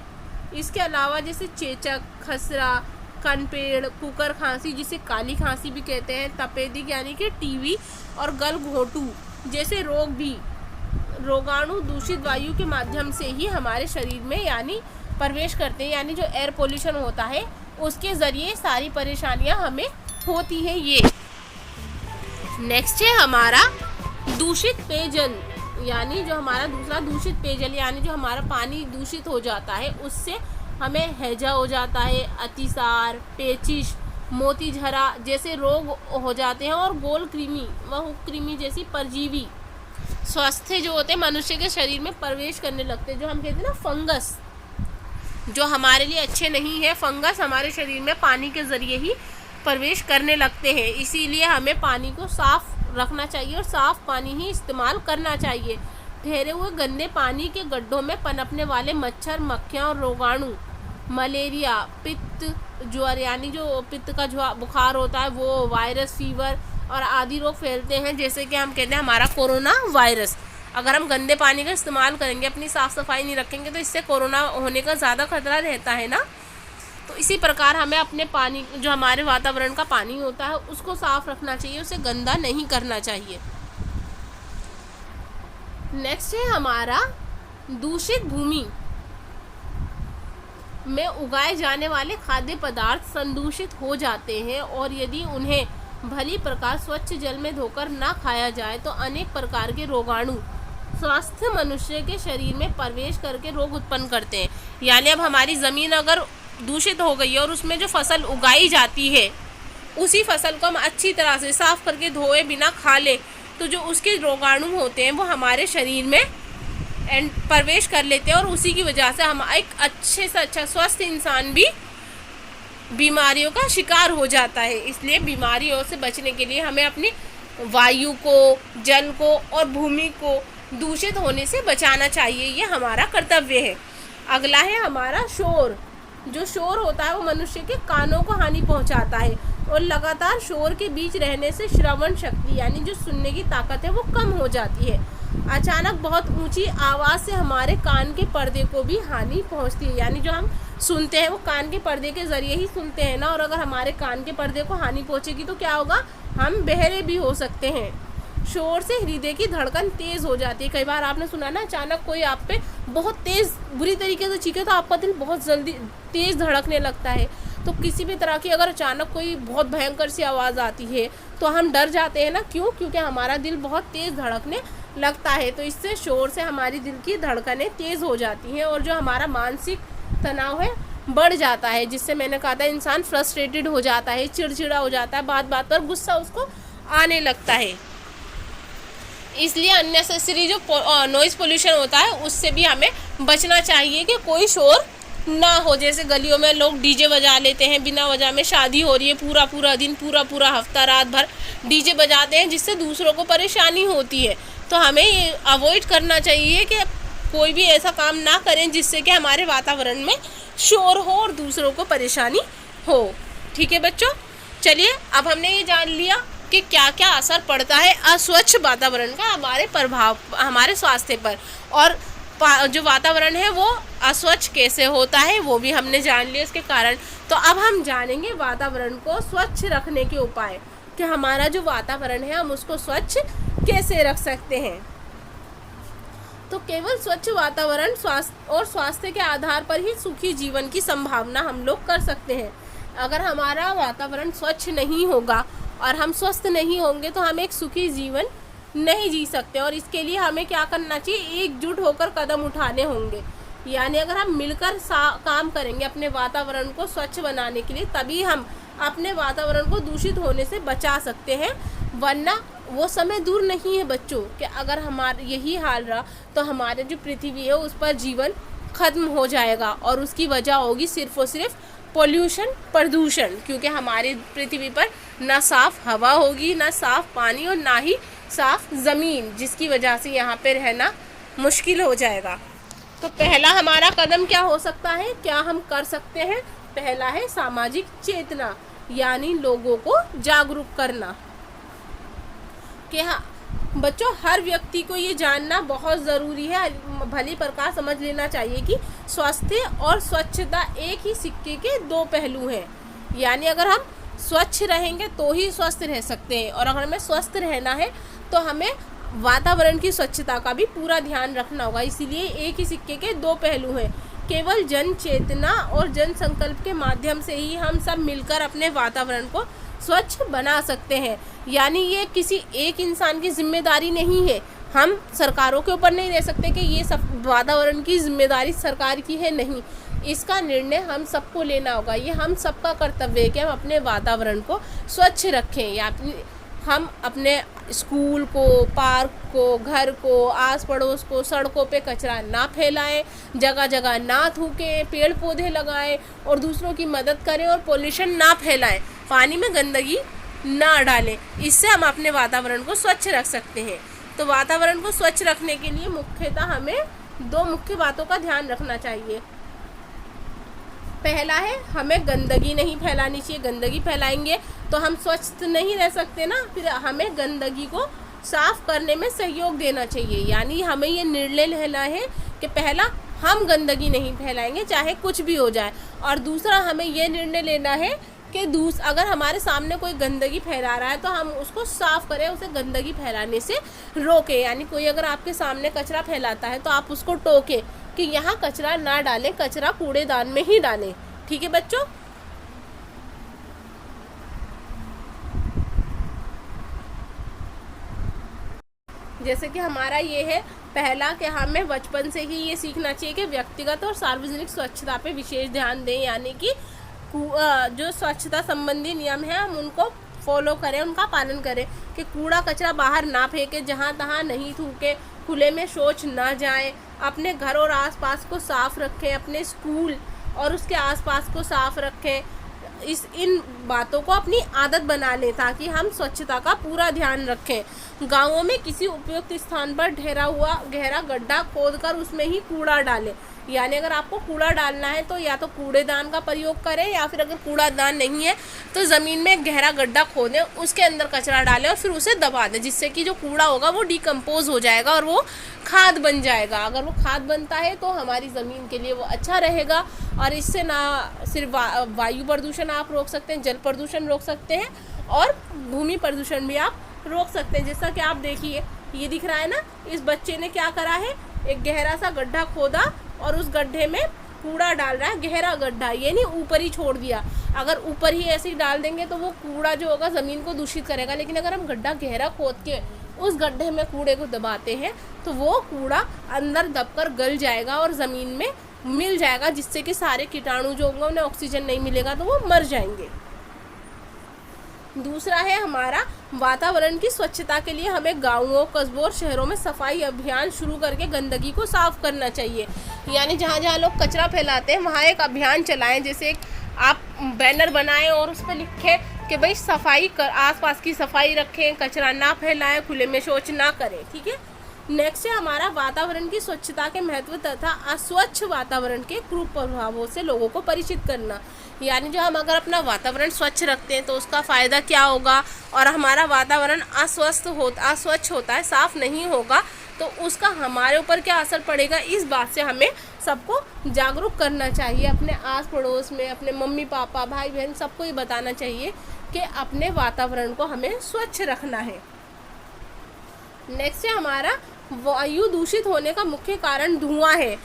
इसके अलावा जैसे चेचक, खसरा, कनपेड़, कुकर खांसी जिसे काली खांसी भी कहते हैं, तपेदिक यानी कि टीबी और गलघोंटू जैसे रोग भी रोगाणु दूषित वायु के माध्यम से ही हमारे शरीर में यानी प्रवेश करते हैं। यानी जो एयर पोल्यूशन होता है उसके ज़रिए सारी परेशानियां हमें होती हैं। ये नेक्स्ट है हमारा दूषित पेयजल, यानी जो हमारा दूसरा दूषित पेयजल यानी जो हमारा पानी दूषित हो जाता है उससे हमें हैजा हो जाता है, अतिसार, पेचिश, मोतीझरा जैसे रोग हो जाते हैं और गोल कृमि व हुक कृमि जैसी परजीवी स्वास्थ्य जो होते हैं मनुष्य के शरीर में प्रवेश करने लगते हैं। जो हम कहते हैं ना फंगस, जो हमारे लिए अच्छे नहीं है, फंगस हमारे शरीर में पानी के ज़रिए ही प्रवेश करने लगते हैं। इसीलिए हमें पानी को साफ़ रखना चाहिए और साफ़ पानी ही इस्तेमाल करना चाहिए। ठहरे हुए गंदे पानी के गड्ढों में पनपने वाले मच्छर, मक्खियाँ और रोगाणु मलेरिया, पित्त ज्वर यानी जो पित्त का जो बुखार होता है वो, वायरस, फीवर और आदि रोग फैलते हैं। जैसे कि हम कहते हैं हमारा कोरोना वायरस। अगर हम गंदे पानी का इस्तेमाल करेंगे, अपनी साफ़ सफाई नहीं रखेंगे तो इससे कोरोना होने का ज़्यादा खतरा रहता है ना। तो इसी प्रकार हमें अपने पानी, जो हमारे वातावरण का पानी होता है उसको साफ़ रखना चाहिए, उसे गंदा नहीं करना चाहिए। नेक्स्ट है हमारा दूषित भूमि में उगाए जाने वाले खाद्य पदार्थ संदूषित हो जाते हैं और यदि उन्हें भली प्रकार स्वच्छ जल में धोकर ना खाया जाए तो अनेक प्रकार के रोगाणु स्वस्थ मनुष्य के शरीर में प्रवेश करके रोग उत्पन्न करते हैं। यानी अब हमारी ज़मीन अगर दूषित हो गई है और उसमें जो फसल उगाई जाती है उसी फसल को हम अच्छी तरह से साफ करके धोए बिना खा ले तो जो उसके रोगाणु होते हैं वो हमारे शरीर में प्रवेश कर लेते हैं और उसी की वजह से हम एक अच्छे से अच्छा स्वस्थ इंसान भी बीमारियों का शिकार हो जाता है। इसलिए बीमारियों से बचने के लिए हमें अपनी वायु को, जल को और भूमि को दूषित होने से बचाना चाहिए, ये हमारा कर्तव्य है। अगला है हमारा शोर। जो शोर होता है वो मनुष्य के कानों को हानि पहुंचाता है और लगातार शोर के बीच रहने से श्रवण शक्ति यानी जो सुनने की ताकत है वो कम हो जाती है। अचानक बहुत ऊंची आवाज़ से हमारे कान के पर्दे को भी हानि पहुंचती है। यानी जो हम सुनते हैं वो कान के पर्दे के ज़रिए ही सुनते हैं ना, और अगर हमारे कान के पर्दे को हानि पहुंचेगी तो क्या होगा, हम बहरे भी हो सकते हैं। शोर से हृदय की धड़कन तेज़ हो जाती है। कई बार आपने सुना ना, अचानक कोई आप पे बहुत तेज़ बुरी तरीके से चीखे तो आपका दिल बहुत जल्दी तेज़ धड़कने लगता है। तो किसी भी तरह की अगर अचानक कोई बहुत भयंकर सी आवाज़ आती है तो हम डर जाते हैं ना। क्यों? क्योंकि हमारा दिल बहुत तेज़ धड़कने लगता है। तो इससे शोर से हमारी दिल की धड़कनें तेज़ हो जाती हैं और जो हमारा मानसिक तनाव है बढ़ जाता है, जिससे मैंने कहा था इंसान फ्रस्ट्रेटेड हो जाता है, चिड़चिड़ा हो जाता है, बात बात पर गुस्सा उसको आने लगता है। इसलिए अननेसेसरी जो नॉइज़ पोल्यूशन होता है उससे भी हमें बचना चाहिए कि कोई शोर ना हो। जैसे गलियों में लोग डीजे बजा लेते हैं बिना वजह में, शादी हो रही है पूरा पूरा दिन, पूरा पूरा हफ्ता रात भर डीजे बजाते हैं जिससे दूसरों को परेशानी होती है। तो हमें ये अवॉइड करना चाहिए कि कोई भी ऐसा काम ना करें जिससे कि हमारे वातावरण में शोर हो और दूसरों को परेशानी हो। ठीक है बच्चों, चलिए अब हमने ये जान लिया कि क्या क्या असर पड़ता है अस्वच्छ वातावरण का हमारे प्रभाव, हमारे स्वास्थ्य पर, और जो वातावरण है वो अस्वच्छ कैसे होता है वो भी हमने जान लिया इसके कारण। तो अब हम जानेंगे वातावरण को स्वच्छ रखने के उपाय, कि हमारा जो वातावरण है हम उसको स्वच्छ कैसे रख सकते हैं। तो केवल स्वच्छ वातावरण स्वास्थ्य के आधार पर ही सुखी जीवन की संभावना हम लोग कर सकते हैं। अगर हमारा वातावरण स्वच्छ नहीं होगा और हम स्वस्थ नहीं होंगे तो हम एक सुखी जीवन नहीं जी सकते। और इसके लिए हमें क्या करना चाहिए, एकजुट होकर कदम उठाने होंगे। यानी अगर हम मिलकर काम करेंगे अपने वातावरण को स्वच्छ बनाने के लिए, तभी हम अपने वातावरण को दूषित होने से बचा सकते हैं। वरना वो समय दूर नहीं है बच्चों कि अगर हमारा यही हाल रहा तो हमारे जो पृथ्वी है उस पर जीवन खत्म हो जाएगा और उसकी वजह होगी सिर्फ और सिर्फ पोल्यूशन, प्रदूषण। क्योंकि हमारी पृथ्वी पर ना साफ़ हवा होगी, ना साफ़ पानी और ना ही साफ़ ज़मीन, जिसकी वजह से यहाँ पे रहना मुश्किल हो जाएगा। तो पहला हमारा कदम क्या हो सकता है, क्या हम कर सकते हैं? पहला है सामाजिक चेतना, यानी लोगों को जागरूक करना। कि हाँ बच्चों, हर व्यक्ति को ये जानना बहुत ज़रूरी है, भली प्रकार समझ लेना चाहिए कि स्वास्थ्य और स्वच्छता एक ही सिक्के के दो पहलू हैं। यानी अगर हम स्वच्छ रहेंगे तो ही स्वस्थ रह सकते हैं, और अगर हमें स्वस्थ रहना है तो हमें वातावरण की स्वच्छता का भी पूरा ध्यान रखना होगा। इसीलिए एक ही सिक्के के दो पहलू हैं। केवल जन चेतना और जन संकल्प के माध्यम से ही हम सब मिलकर अपने वातावरण को स्वच्छ बना सकते हैं। यानी ये किसी एक इंसान की जिम्मेदारी नहीं है, हम सरकारों के ऊपर नहीं रह सकते कि ये सब वातावरण की जिम्मेदारी सरकार की है, नहीं, इसका निर्णय हम सबको लेना होगा। ये हम सबका कर्तव्य है कि हम अपने वातावरण को स्वच्छ रखें, या हम अपने स्कूल को, पार्क को, घर को, आस पड़ोस को, सड़कों पे कचरा ना फैलाएं, जगह जगह ना थूकें, पेड़ पौधे लगाएं और दूसरों की मदद करें और पोल्यूशन ना फैलाएं, पानी में गंदगी ना डालें। इससे हम अपने वातावरण को स्वच्छ रख सकते हैं। तो वातावरण को स्वच्छ रखने के लिए मुख्यतः हमें दो मुख्य बातों का ध्यान रखना चाहिए। पहला है, हमें गंदगी नहीं फैलानी चाहिए। गंदगी फैलाएंगे तो हम स्वच्छ नहीं रह सकते ना। फिर हमें गंदगी को साफ करने में सहयोग देना चाहिए। यानी हमें ये निर्णय लेना है कि पहला, हम गंदगी नहीं फैलाएंगे चाहे कुछ भी हो जाए, और दूसरा हमें ये निर्णय लेना है कि अगर हमारे सामने कोई गंदगी फैला रहा है तो हम उसको साफ करें, उसे गंदगी फैलाने से रोकें। यानी कोई अगर आपके सामने कचरा फैलाता है तो आप उसको टोकें कि यहाँ कचरा ना डालें, कचरा कूड़ेदान में ही डालें। ठीक है बच्चों। जैसे कि हमारा ये है पहला, कि हमें बचपन से ही ये सीखना चाहिए कि व्यक्तिगत और सार्वजनिक स्वच्छता पे विशेष ध्यान दें। यानी कि जो स्वच्छता संबंधी नियम है हम उनको फॉलो करें, उनका पालन करें कि कूड़ा कचरा बाहर ना फेंके, जहाँ तहाँ नहीं थूके, खुले में शौच ना जाएं, अपने घर और आसपास को साफ रखें, अपने स्कूल और उसके आसपास को साफ रखें। इन बातों को अपनी आदत बना लें ताकि हम स्वच्छता का पूरा ध्यान रखें। गांवों में किसी उपयुक्त स्थान पर ठहरा हुआ गहरा गड्ढा खोदकर उसमें ही कूड़ा डालें। यानी अगर आपको कूड़ा डालना है तो या तो कूड़ेदान का प्रयोग करें, या फिर अगर कूड़ादान नहीं है तो ज़मीन में गहरा गड्ढा खोदें, उसके अंदर कचरा डालें और फिर उसे दबा दें, जिससे कि जो कूड़ा होगा वो डिकम्पोज हो जाएगा और वो खाद बन जाएगा। अगर वो खाद बनता है तो हमारी ज़मीन के लिए वो अच्छा रहेगा, और इससे ना सिर्फ वायु प्रदूषण आप रोक सकते हैं, जल प्रदूषण रोक सकते हैं, और भूमि प्रदूषण भी आप रोक सकते हैं। जैसा कि आप देखिए, ये दिख रहा है ना, इस बच्चे ने क्या करा है, एक गहरा सा गड्ढा खोदा और उस गड्ढे में कूड़ा डाल रहा है। गहरा गड्ढा, ये नहीं ऊपर ही छोड़ दिया। अगर ऊपर ही ऐसे ही डाल देंगे तो वो कूड़ा जो होगा ज़मीन को दूषित करेगा, लेकिन अगर हम गड्ढा गहरा खोद के उस गड्ढे में कूड़े को दबाते हैं तो वो कूड़ा अंदर दबकर गल जाएगा और ज़मीन में मिल जाएगा, जिससे कि सारे कीटाणु जो होंगे उन्हें ऑक्सीजन नहीं मिलेगा तो वो मर जाएंगे। दूसरा है हमारा, वातावरण की स्वच्छता के लिए हमें गाँवों, कस्बों और शहरों में सफाई अभियान शुरू करके गंदगी को साफ करना चाहिए। यानी जहाँ जहाँ लोग कचरा फैलाते हैं वहाँ एक अभियान चलाएं। जैसे आप बैनर बनाएं और उस पर लिखें कि भाई सफाई आसपास की सफाई रखें, कचरा ना फैलाएं, खुले में शौच ना करें। ठीक है। नेक्स्ट है हमारा, वातावरण की स्वच्छता के महत्व तथा अस्वच्छ वातावरण के कुप्रभावों से लोगों को परिचित करना। यानी जो हम अगर अपना वातावरण स्वच्छ रखते हैं तो उसका फ़ायदा क्या होगा, और हमारा वातावरण अस्वच्छ होता है, साफ़ नहीं होगा तो उसका हमारे ऊपर क्या असर पड़ेगा, इस बात से हमें सबको जागरूक करना चाहिए। अपने आस पड़ोस में अपने मम्मी पापा, भाई बहन, सबको ये बताना चाहिए कि अपने वातावरण को हमें स्वच्छ रखना है। नेक्स्ट है हमारा, वायु दूषित होने का मुख्य कारण धुआं है।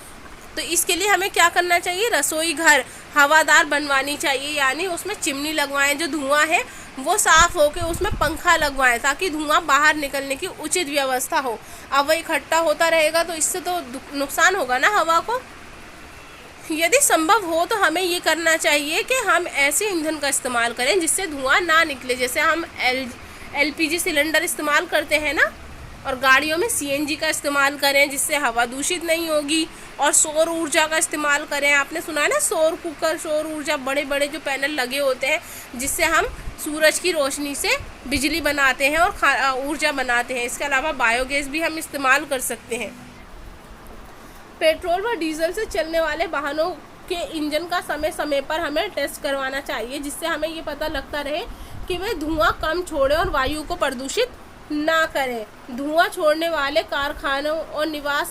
तो इसके लिए हमें क्या करना चाहिए, रसोई घर हवादार बनवानी चाहिए। यानी उसमें चिमनी लगवाएं, जो धुआं है वो साफ़ हो के उसमें पंखा लगवाएं ताकि धुआं बाहर निकलने की उचित व्यवस्था हो। अब वह इकट्ठा होता रहेगा तो इससे तो नुकसान होगा ना हवा को। यदि संभव हो तो हमें ये करना चाहिए कि हम ऐसे ईंधन का इस्तेमाल करें जिससे धुआं ना निकले। जैसे हम LPG सिलेंडर इस्तेमाल करते हैं ना, और गाड़ियों में CNG का इस्तेमाल करें जिससे हवा दूषित नहीं होगी, और सौर ऊर्जा का इस्तेमाल करें। आपने सुना है ना, सौर कुकर, सौर ऊर्जा, बड़े बड़े जो पैनल लगे होते हैं जिससे हम सूरज की रोशनी से बिजली बनाते हैं और ऊर्जा बनाते हैं। इसके अलावा बायोगैस भी हम इस्तेमाल कर सकते हैं। पेट्रोल व डीजल से चलने वाले वाहनों के इंजन का समय समय पर हमें टेस्ट करवाना चाहिए, जिससे हमें ये पता लगता रहे कि वे धुआं कम छोड़े और वायु को प्रदूषित ना करें। धुआं छोड़ने वाले कारखानों और निवास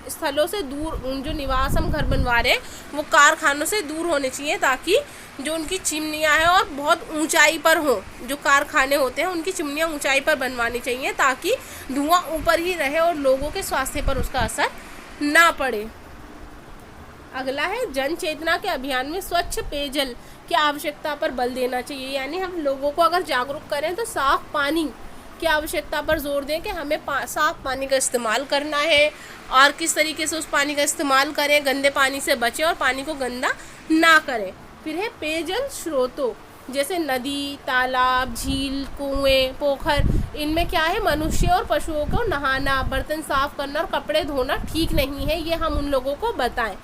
स्थलों से दूर, जो निवास हम घर बनवा रहे हैं वो कारखानों से दूर होने चाहिए, ताकि जो उनकी चिमनियाँ हैं और बहुत ऊंचाई पर हो, जो कारखाने होते हैं उनकी चिमनियाँ ऊंचाई पर बनवानी चाहिए, ताकि धुआं ऊपर ही रहे और लोगों के स्वास्थ्य पर उसका असर ना पड़े। अगला है जन चेतना के अभियान में स्वच्छ पेयजल की आवश्यकता पर बल देना चाहिए। यानी हम लोगों को अगर जागरूक करें तो साफ पानी की आवश्यकता पर जोर दें कि हमें साफ पानी का इस्तेमाल करना है और किस तरीके से उस पानी का इस्तेमाल करें, गंदे पानी से बचें और पानी को गंदा ना करें। फिर है पेयजल स्रोतों, जैसे नदी, तालाब, झील, कुएं, पोखर, इनमें क्या है, मनुष्य और पशुओं को नहाना, बर्तन साफ करना और कपड़े धोना ठीक नहीं है। ये हम उन लोगों को बताएं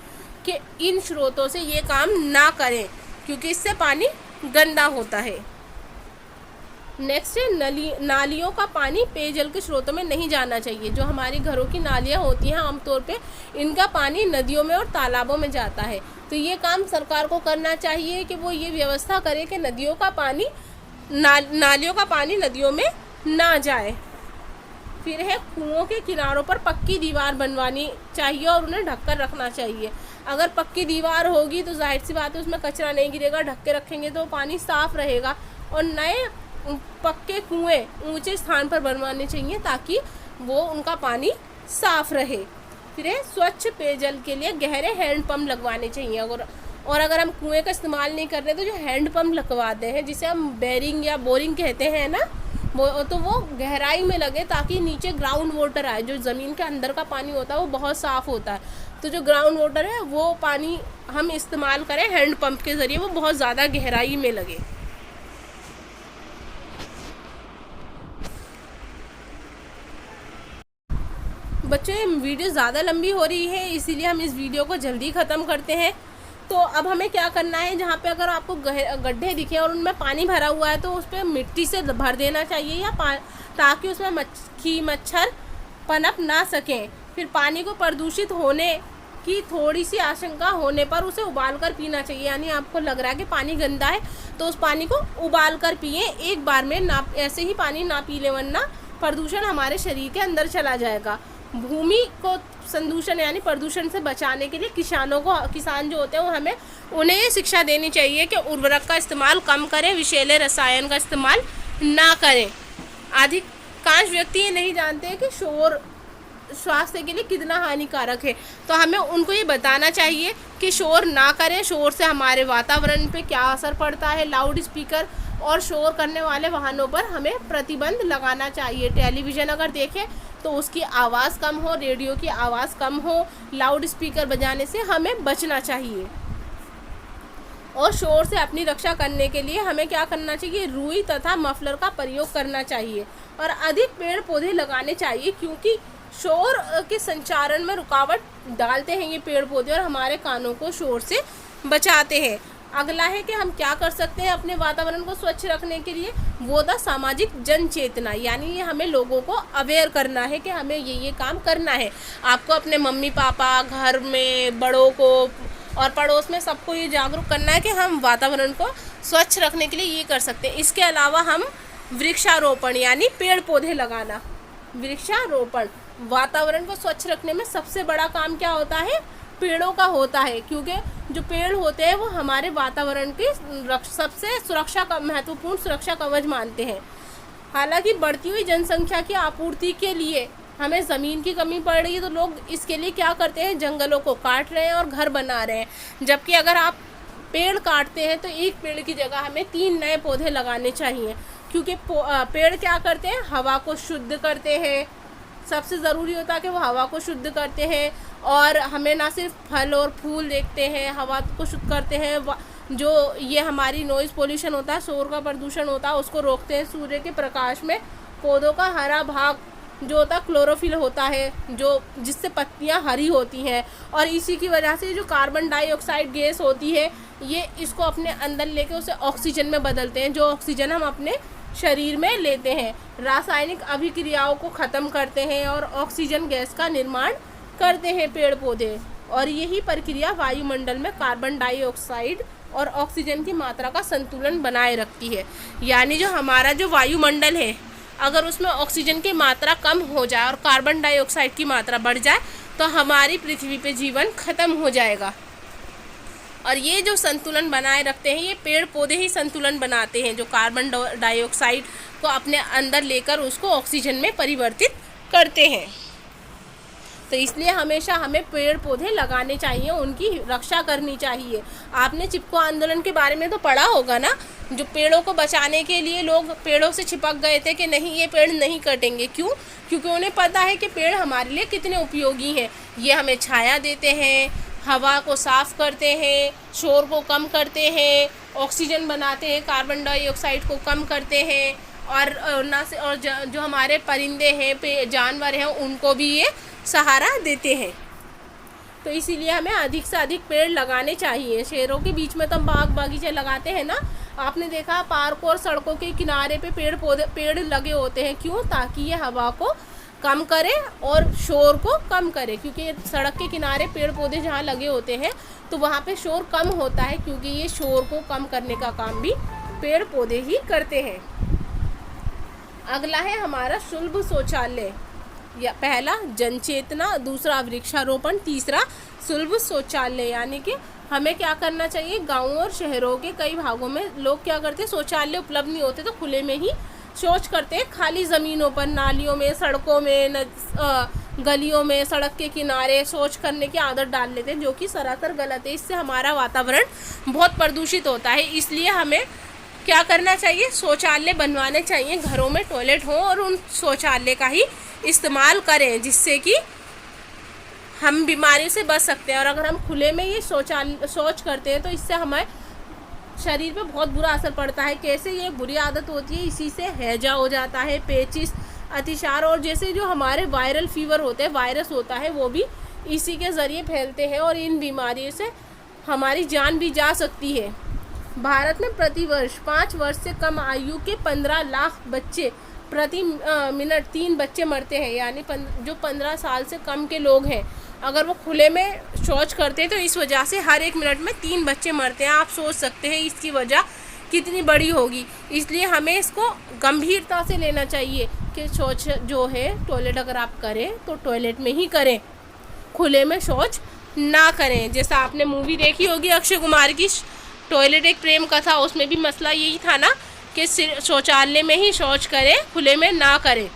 कि इन स्रोतों से ये काम ना करें, क्योंकि इससे पानी गंदा होता है। नेक्स्ट है नालियों का पानी पेयजल के स्रोतों में नहीं जाना चाहिए। जो हमारी घरों की नालियाँ होती हैं आमतौर पे, इनका पानी नदियों में और तालाबों में जाता है। तो ये काम सरकार को करना चाहिए कि वो ये व्यवस्था करे कि नदियों का पानी नालियों का पानी नदियों में ना जाए। फिर है कुओं के किनारों पर पक्की दीवार बनवानी चाहिए और उन्हें ढककर रखना चाहिए। अगर पक्की दीवार होगी तो जाहिर सी बात है उसमें कचरा नहीं गिरेगा, ढक के रखेंगे तो पानी साफ रहेगा। और नए पक्के कुएं ऊंचे स्थान पर बनवाने चाहिए ताकि वो उनका पानी साफ रहे। फिर है स्वच्छ पेयजल के लिए गहरे हैंडपम्प लगवाने चाहिए। और अगर हम कुएं का इस्तेमाल नहीं कर रहे तो जो हैंडपम्प लगवाते हैं, जिसे हम बेरिंग या बोरिंग कहते हैं ना, वो गहराई में लगे ताकि नीचे ग्राउंड वाटर आए। जो ज़मीन के अंदर का पानी होता है वो बहुत साफ़ होता है, तो जो ग्राउंड वाटर है वो पानी हम इस्तेमाल करें हैंडपम्प के ज़रिए, वो बहुत ज़्यादा गहराई में लगे। बच्चों ये वीडियो ज़्यादा लंबी हो रही है, इसीलिए हम इस वीडियो को जल्दी ख़त्म करते हैं। तो अब हमें क्या करना है, जहाँ पे अगर आपको गड्ढे दिखे और उनमें पानी भरा हुआ है तो उस पर मिट्टी से भर देना चाहिए या ताकि उसमें मक्खी मच्छर पनप ना सकें। फिर पानी को प्रदूषित होने की थोड़ी सी आशंका होने पर उसे उबाल कर पीना चाहिए। यानी आपको लग रहा है कि पानी गंदा है तो उस पानी को उबाल कर पिए एक बार में, ना ऐसे ही पानी ना पी लें, वरना प्रदूषण हमारे शरीर के अंदर चला जाएगा। भूमि को संदूषण यानी प्रदूषण से बचाने के लिए किसान जो होते हैं वो हमें उन्हें ये शिक्षा देनी चाहिए कि उर्वरक का इस्तेमाल कम करें, विषैले रसायन का इस्तेमाल ना करें। अधिकांश व्यक्ति ये नहीं जानते कि शोर स्वास्थ्य के लिए कितना हानिकारक है, तो हमें उनको ये बताना चाहिए कि शोर ना करें। शोर से हमारे वातावरण पे क्या असर पड़ता है। लाउड स्पीकर और शोर करने वाले वाहनों पर हमें प्रतिबंध लगाना चाहिए। टेलीविज़न अगर देखें तो उसकी आवाज़ कम हो, रेडियो की आवाज़ कम हो, लाउड स्पीकर बजाने से हमें बचना चाहिए। और शोर से अपनी रक्षा करने के लिए हमें क्या करना चाहिए, रुई तथा मफलर का प्रयोग करना चाहिए और अधिक पेड़ पौधे लगाने चाहिए, क्योंकि शोर के संचारण में रुकावट डालते हैं ये पेड़ पौधे और हमारे कानों को शोर से बचाते हैं। अगला है कि हम क्या कर सकते हैं अपने वातावरण को स्वच्छ रखने के लिए, वो था सामाजिक जन चेतना। यानी ये हमें लोगों को अवेयर करना है कि हमें ये काम करना है। आपको अपने मम्मी पापा, घर में बड़ों को और पड़ोस में सबको ये जागरूक करना है कि हम वातावरण को स्वच्छ रखने के लिए ये कर सकते हैं। इसके अलावा हम वृक्षारोपण यानी पेड़ पौधे लगाना, वृक्षारोपण वातावरण को स्वच्छ रखने में सबसे बड़ा काम क्या होता है, पेड़ों का होता है, क्योंकि जो पेड़ होते हैं वो हमारे वातावरण की सबसे महत्वपूर्ण सुरक्षा कवच मानते हैं। हालांकि बढ़ती हुई जनसंख्या की आपूर्ति के लिए हमें ज़मीन की कमी पड़ रही है, तो लोग इसके लिए क्या करते हैं, जंगलों को काट रहे हैं और घर बना रहे हैं। जबकि अगर आप पेड़ काटते हैं तो एक पेड़ की जगह हमें 3 नए पौधे लगाने चाहिए, क्योंकि पेड़ क्या करते हैं, हवा को शुद्ध करते हैं। सबसे ज़रूरी होता है कि वो हवा को शुद्ध करते हैं और हमें ना सिर्फ फल और फूल देखते हैं, हवा को शुद्ध करते हैं। जो ये हमारी नॉइज़ पोल्यूशन होता है, शोर का प्रदूषण होता है, उसको रोकते हैं। सूर्य के प्रकाश में पौधों का हरा भाग जो होता है क्लोरोफिल होता है, जो जिससे पत्तियां हरी होती हैं, और इसी की वजह से जो कार्बन डाइऑक्साइड गैस होती है ये इसको अपने अंदर लेके उसे ऑक्सीजन में बदलते हैं, जो ऑक्सीजन हम अपने शरीर में लेते हैं। रासायनिक अभिक्रियाओं को ख़त्म करते हैं और ऑक्सीजन गैस का निर्माण करते हैं पेड़ पौधे। और यही प्रक्रिया वायुमंडल में कार्बन डाइऑक्साइड और ऑक्सीजन की मात्रा का संतुलन बनाए रखती है। यानी जो हमारा जो वायुमंडल है, अगर उसमें ऑक्सीजन की मात्रा कम हो जाए और कार्बन डाइऑक्साइड की मात्रा बढ़ जाए तो हमारी पृथ्वी पे जीवन खत्म हो जाएगा। और ये जो संतुलन बनाए रखते हैं, ये पेड़ पौधे ही संतुलन बनाते हैं, जो कार्बन डाइऑक्साइड को अपने अंदर लेकर उसको ऑक्सीजन में परिवर्तित करते हैं। तो इसलिए हमेशा हमें पेड़ पौधे लगाने चाहिए, उनकी रक्षा करनी चाहिए। आपने चिपको आंदोलन के बारे में तो पढ़ा होगा ना, जो पेड़ों को बचाने के लिए लोग पेड़ों से चिपक गए थे कि नहीं, ये पेड़ नहीं कटेंगे। क्यों? क्योंकि उन्हें पता है कि पेड़ हमारे लिए कितने उपयोगी हैं। ये हमें छाया देते हैं, हवा को साफ़ करते हैं, शोर को कम करते हैं, ऑक्सीजन बनाते हैं, कार्बन डाइऑक्साइड को कम करते हैं, और जो हमारे परिंदे हैं, जानवर हैं, उनको भी ये सहारा देते हैं। तो इसीलिए हमें अधिक से अधिक पेड़ लगाने चाहिए। शहरों के बीच में तो हम बाग बगीचे लगाते हैं ना, आपने देखा पार्क और सड़कों के किनारे पे पेड़ लगे होते हैं। क्यों? ताकि ये हवा को कम करे और शोर को कम करे, क्योंकि सड़क के किनारे पेड़ पौधे जहाँ लगे होते हैं तो वहाँ पे शोर कम होता है, क्योंकि ये शोर को कम करने का काम भी पेड़ पौधे ही करते हैं। अगला है हमारा सुलभ शौचालय। या पहला जनचेतना, दूसरा वृक्षारोपण, तीसरा सुलभ शौचालय। यानी कि हमें क्या करना चाहिए, गाँवों और शहरों के कई भागों में लोग क्या करते हैं, शौचालय उपलब्ध नहीं होते तो खुले में ही शौच करते हैं, खाली ज़मीनों पर, नालियों में, सड़कों में, गलियों में, सड़क के किनारे शौच करने की आदत डाल लेते हैं, जो कि सरासर गलत है। इससे हमारा वातावरण बहुत प्रदूषित होता है। इसलिए हमें क्या करना चाहिए, शौचालय बनवाने चाहिए, घरों में टॉयलेट हो और उन शौचालय का ही इस्तेमाल करें, जिससे कि हम बीमारियों से बच सकते हैं। और अगर हम खुले में ये शौच करते हैं तो इससे हमें शरीर पे बहुत बुरा असर पड़ता है। कैसे? ये बुरी आदत होती है, इसी से हैजा हो जाता है, पेचिश, अतिसार, और जैसे जो हमारे वायरल फीवर होते हैं, वायरस होता है, वो भी इसी के ज़रिए फैलते हैं और इन बीमारियों से हमारी जान भी जा सकती है। भारत में प्रतिवर्ष 5 वर्ष से कम आयु के 15 लाख बच्चे प्रति मिनट 3 बच्चे मरते हैं। यानी जो 15 साल से कम के लोग हैं, अगर वो खुले में शौच करते हैं तो इस वजह से हर 1 मिनट में 3 बच्चे मरते हैं। आप सोच सकते हैं इसकी वजह कितनी बड़ी होगी। इसलिए हमें इसको गंभीरता से लेना चाहिए कि शौच जो है, टॉयलेट अगर आप करें तो टॉयलेट में ही करें, खुले में शौच ना करें। जैसा आपने मूवी देखी होगी अक्षय कुमार की टॉयलेट एक प्रेम कथा, उसमें भी मसला यही था ना कि शौचालय में ही शौच करें, खुले में ना करें,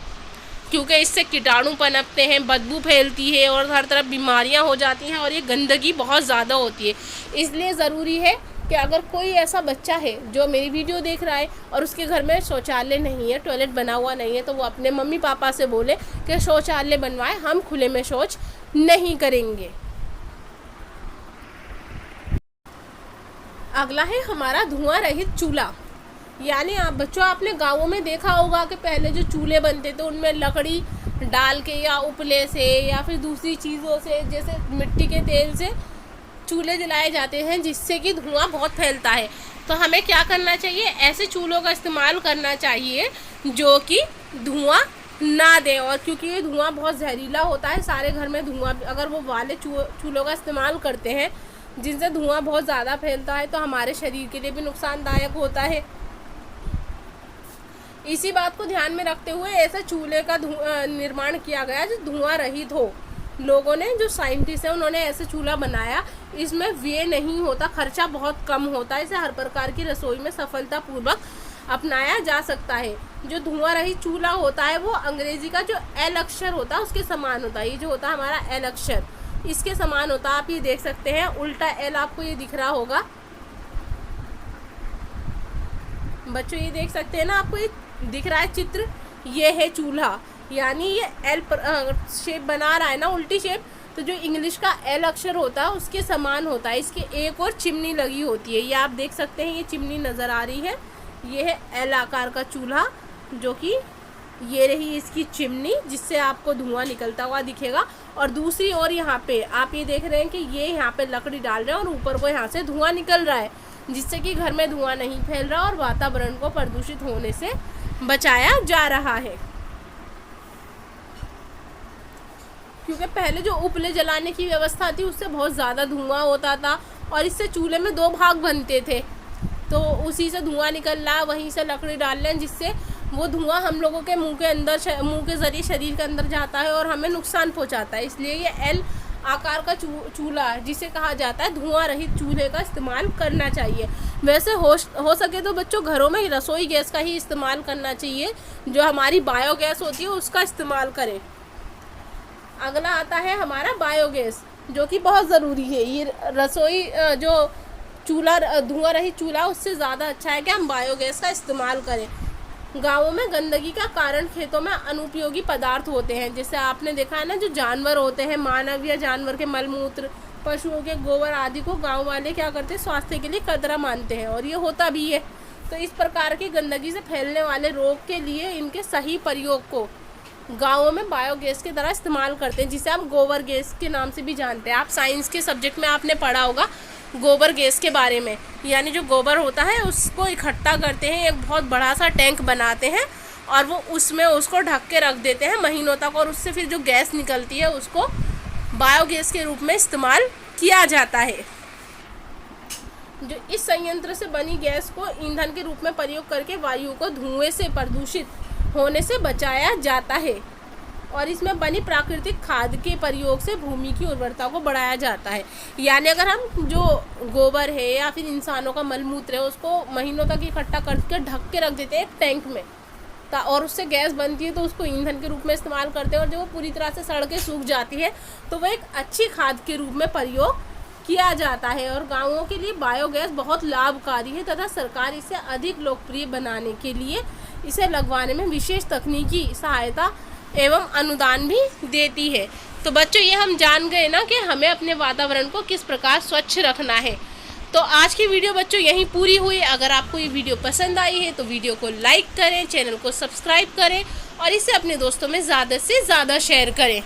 क्योंकि इससे कीटाणु पनपते हैं, बदबू फैलती है और हर तरफ बीमारियां हो जाती हैं और ये गंदगी बहुत ज़्यादा होती है। इसलिए ज़रूरी है कि अगर कोई ऐसा बच्चा है जो मेरी वीडियो देख रहा है और उसके घर में शौचालय नहीं है, टॉयलेट बना हुआ नहीं है, तो वो अपने मम्मी पापा से बोले कि शौचालय बनवाएं, हम खुले में शौच नहीं करेंगे। अगला है हमारा धुआं रहित चूल्हा। यानी आप बच्चों, आपने गाँवों में देखा होगा कि पहले जो चूल्हे बनते थे उनमें लकड़ी डाल के या उपले से या फिर दूसरी चीज़ों से, जैसे मिट्टी के तेल से चूल्हे जलाए जाते हैं, जिससे कि धुआं बहुत फैलता है। तो हमें क्या करना चाहिए, ऐसे चूल्हों का इस्तेमाल करना चाहिए जो कि धुआं ना दें। और क्योंकि ये धुआं बहुत जहरीला होता है, सारे घर में धुआं, अगर वो वाले चूल्हों का इस्तेमाल करते हैं जिनसे धुआं बहुत ज़्यादा फैलता है, तो हमारे शरीर के लिए भी नुकसानदायक होता है। इसी बात को ध्यान में रखते हुए ऐसे चूल्हे का निर्माण किया गया जो धुआं रहित हो। लोगों ने, जो साइंटिस्ट हैं, उन्होंने ऐसे चूल्हा बनाया, इसमें व्यय नहीं होता, खर्चा बहुत कम होता है, इसे हर प्रकार की रसोई में सफलतापूर्वक अपनाया जा सकता है। जो धुआं रहित चूल्हा होता है वो अंग्रेजी का जो एल अक्षर होता है उसके समान होता है। ये जो होता है हमारा एल अक्षर, इसके समान होता है। आप ये देख सकते हैं, उल्टा एल आपको ये दिख रहा होगा बच्चों, ये देख सकते हैं ना, आपको ये दिख रहा है चित्र, ये है चूल्हा। यानी ये एल शेप बना रहा है ना, उल्टी शेप, तो जो इंग्लिश का एल अक्षर होता है उसके समान होता है। इसके एक और चिमनी लगी होती है, ये आप देख सकते हैं, ये चिमनी नज़र आ रही है, ये है एल आकार का चूल्हा, जो कि ये रही इसकी चिमनी, जिससे आपको धुआं निकलता हुआ दिखेगा। और दूसरी ओर यहाँ पे आप ये देख रहे हैं कि ये यहाँ पे लकड़ी डाल रहे हैं और ऊपर को यहाँ से धुआं निकल रहा है, जिससे कि घर में धुआं नहीं फैल रहा और वातावरण को प्रदूषित होने से बचाया जा रहा है। क्योंकि पहले जो उपले जलाने की व्यवस्था थी उससे बहुत ज़्यादा धुआं होता था और इससे चूल्हे में 2 भाग बनते थे, तो उसी से धुआं निकल रहा है, वहीं से लकड़ी डाल रहे हैं, जिससे वो धुआं हम लोगों के मुंह के ज़रिए शरीर के अंदर जाता है और हमें नुकसान पहुंचाता है। इसलिए ये एल आकार का चूल्हा है, जिसे कहा जाता है धुआं रहित चूल्हे का इस्तेमाल करना चाहिए। वैसे हो सके तो बच्चों घरों में रसोई गैस का ही इस्तेमाल करना चाहिए, जो हमारी बायोगैस होती है उसका इस्तेमाल करें। अगला आता है हमारा बायोगैस, जो कि बहुत ज़रूरी है। ये रसोई जो चूल्हा धुआं रहित चूल्हा उससे ज़्यादा अच्छा है कि हम बायोगैस का इस्तेमाल करें। गाँवों में गंदगी का कारण खेतों में अनुपयोगी पदार्थ होते हैं, जैसे आपने देखा है ना, जो जानवर होते हैं, मानव या जानवर के मलमूत्र, पशुओं के गोबर आदि को गाँव वाले क्या करते हैं, स्वास्थ्य के लिए खतरा मानते हैं, और ये होता भी है। तो इस प्रकार की गंदगी से फैलने वाले रोग के लिए इनके सही प्रयोग को गाँवों में बायोगैस की तरह इस्तेमाल करते हैं, जिसे हम गोबर गैस के नाम से भी जानते हैं। आप साइंस के सब्जेक्ट में आपने पढ़ा होगा गोबर गैस के बारे में। यानी जो गोबर होता है उसको इकट्ठा करते हैं, एक बहुत बड़ा सा टैंक बनाते हैं और वो उसमें उसको ढक के रख देते हैं महीनों तक, और उससे फिर जो गैस निकलती है उसको बायोगैस के रूप में इस्तेमाल किया जाता है। जो इस संयंत्र से बनी गैस को ईंधन के रूप में प्रयोग करके वायु को धुएं से प्रदूषित होने से बचाया जाता है, और इसमें बनी प्राकृतिक खाद के प्रयोग से भूमि की उर्वरता को बढ़ाया जाता है। यानी अगर हम जो गोबर है या फिर इंसानों का मलमूत्र है उसको महीनों तक इकट्ठा करके ढक के रख देते हैं एक टैंक में, और उससे गैस बनती है, तो उसको ईंधन के रूप में इस्तेमाल करते हैं, और जब वो पूरी तरह से सड़ के सूख जाती है तो वह एक अच्छी खाद के रूप में प्रयोग किया जाता है। और गाँवों के लिए बायोगैस बहुत लाभकारी है तथा सरकार इसे अधिक लोकप्रिय बनाने के लिए इसे लगवाने में विशेष तकनीकी सहायता एवं अनुदान भी देती है। तो बच्चों ये हम जान गए ना कि हमें अपने वातावरण को किस प्रकार स्वच्छ रखना है। तो आज की वीडियो बच्चों यहीं पूरी हुई। अगर आपको ये वीडियो पसंद आई है तो वीडियो को लाइक करें, चैनल को सब्सक्राइब करें और इसे अपने दोस्तों में ज़्यादा से ज़्यादा शेयर करें।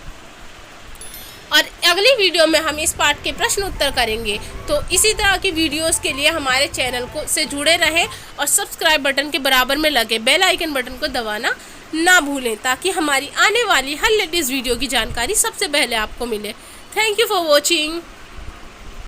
और अगली वीडियो में हम इस पाठ के प्रश्न उत्तर करेंगे। तो इसी तरह की वीडियोस के लिए हमारे चैनल को से जुड़े रहें और सब्सक्राइब बटन के बराबर में लगे बेल आइकन बटन को दबाना ना भूलें, ताकि हमारी आने वाली हर लेटेस्ट वीडियो की जानकारी सबसे पहले आपको मिले। Thank you for watching.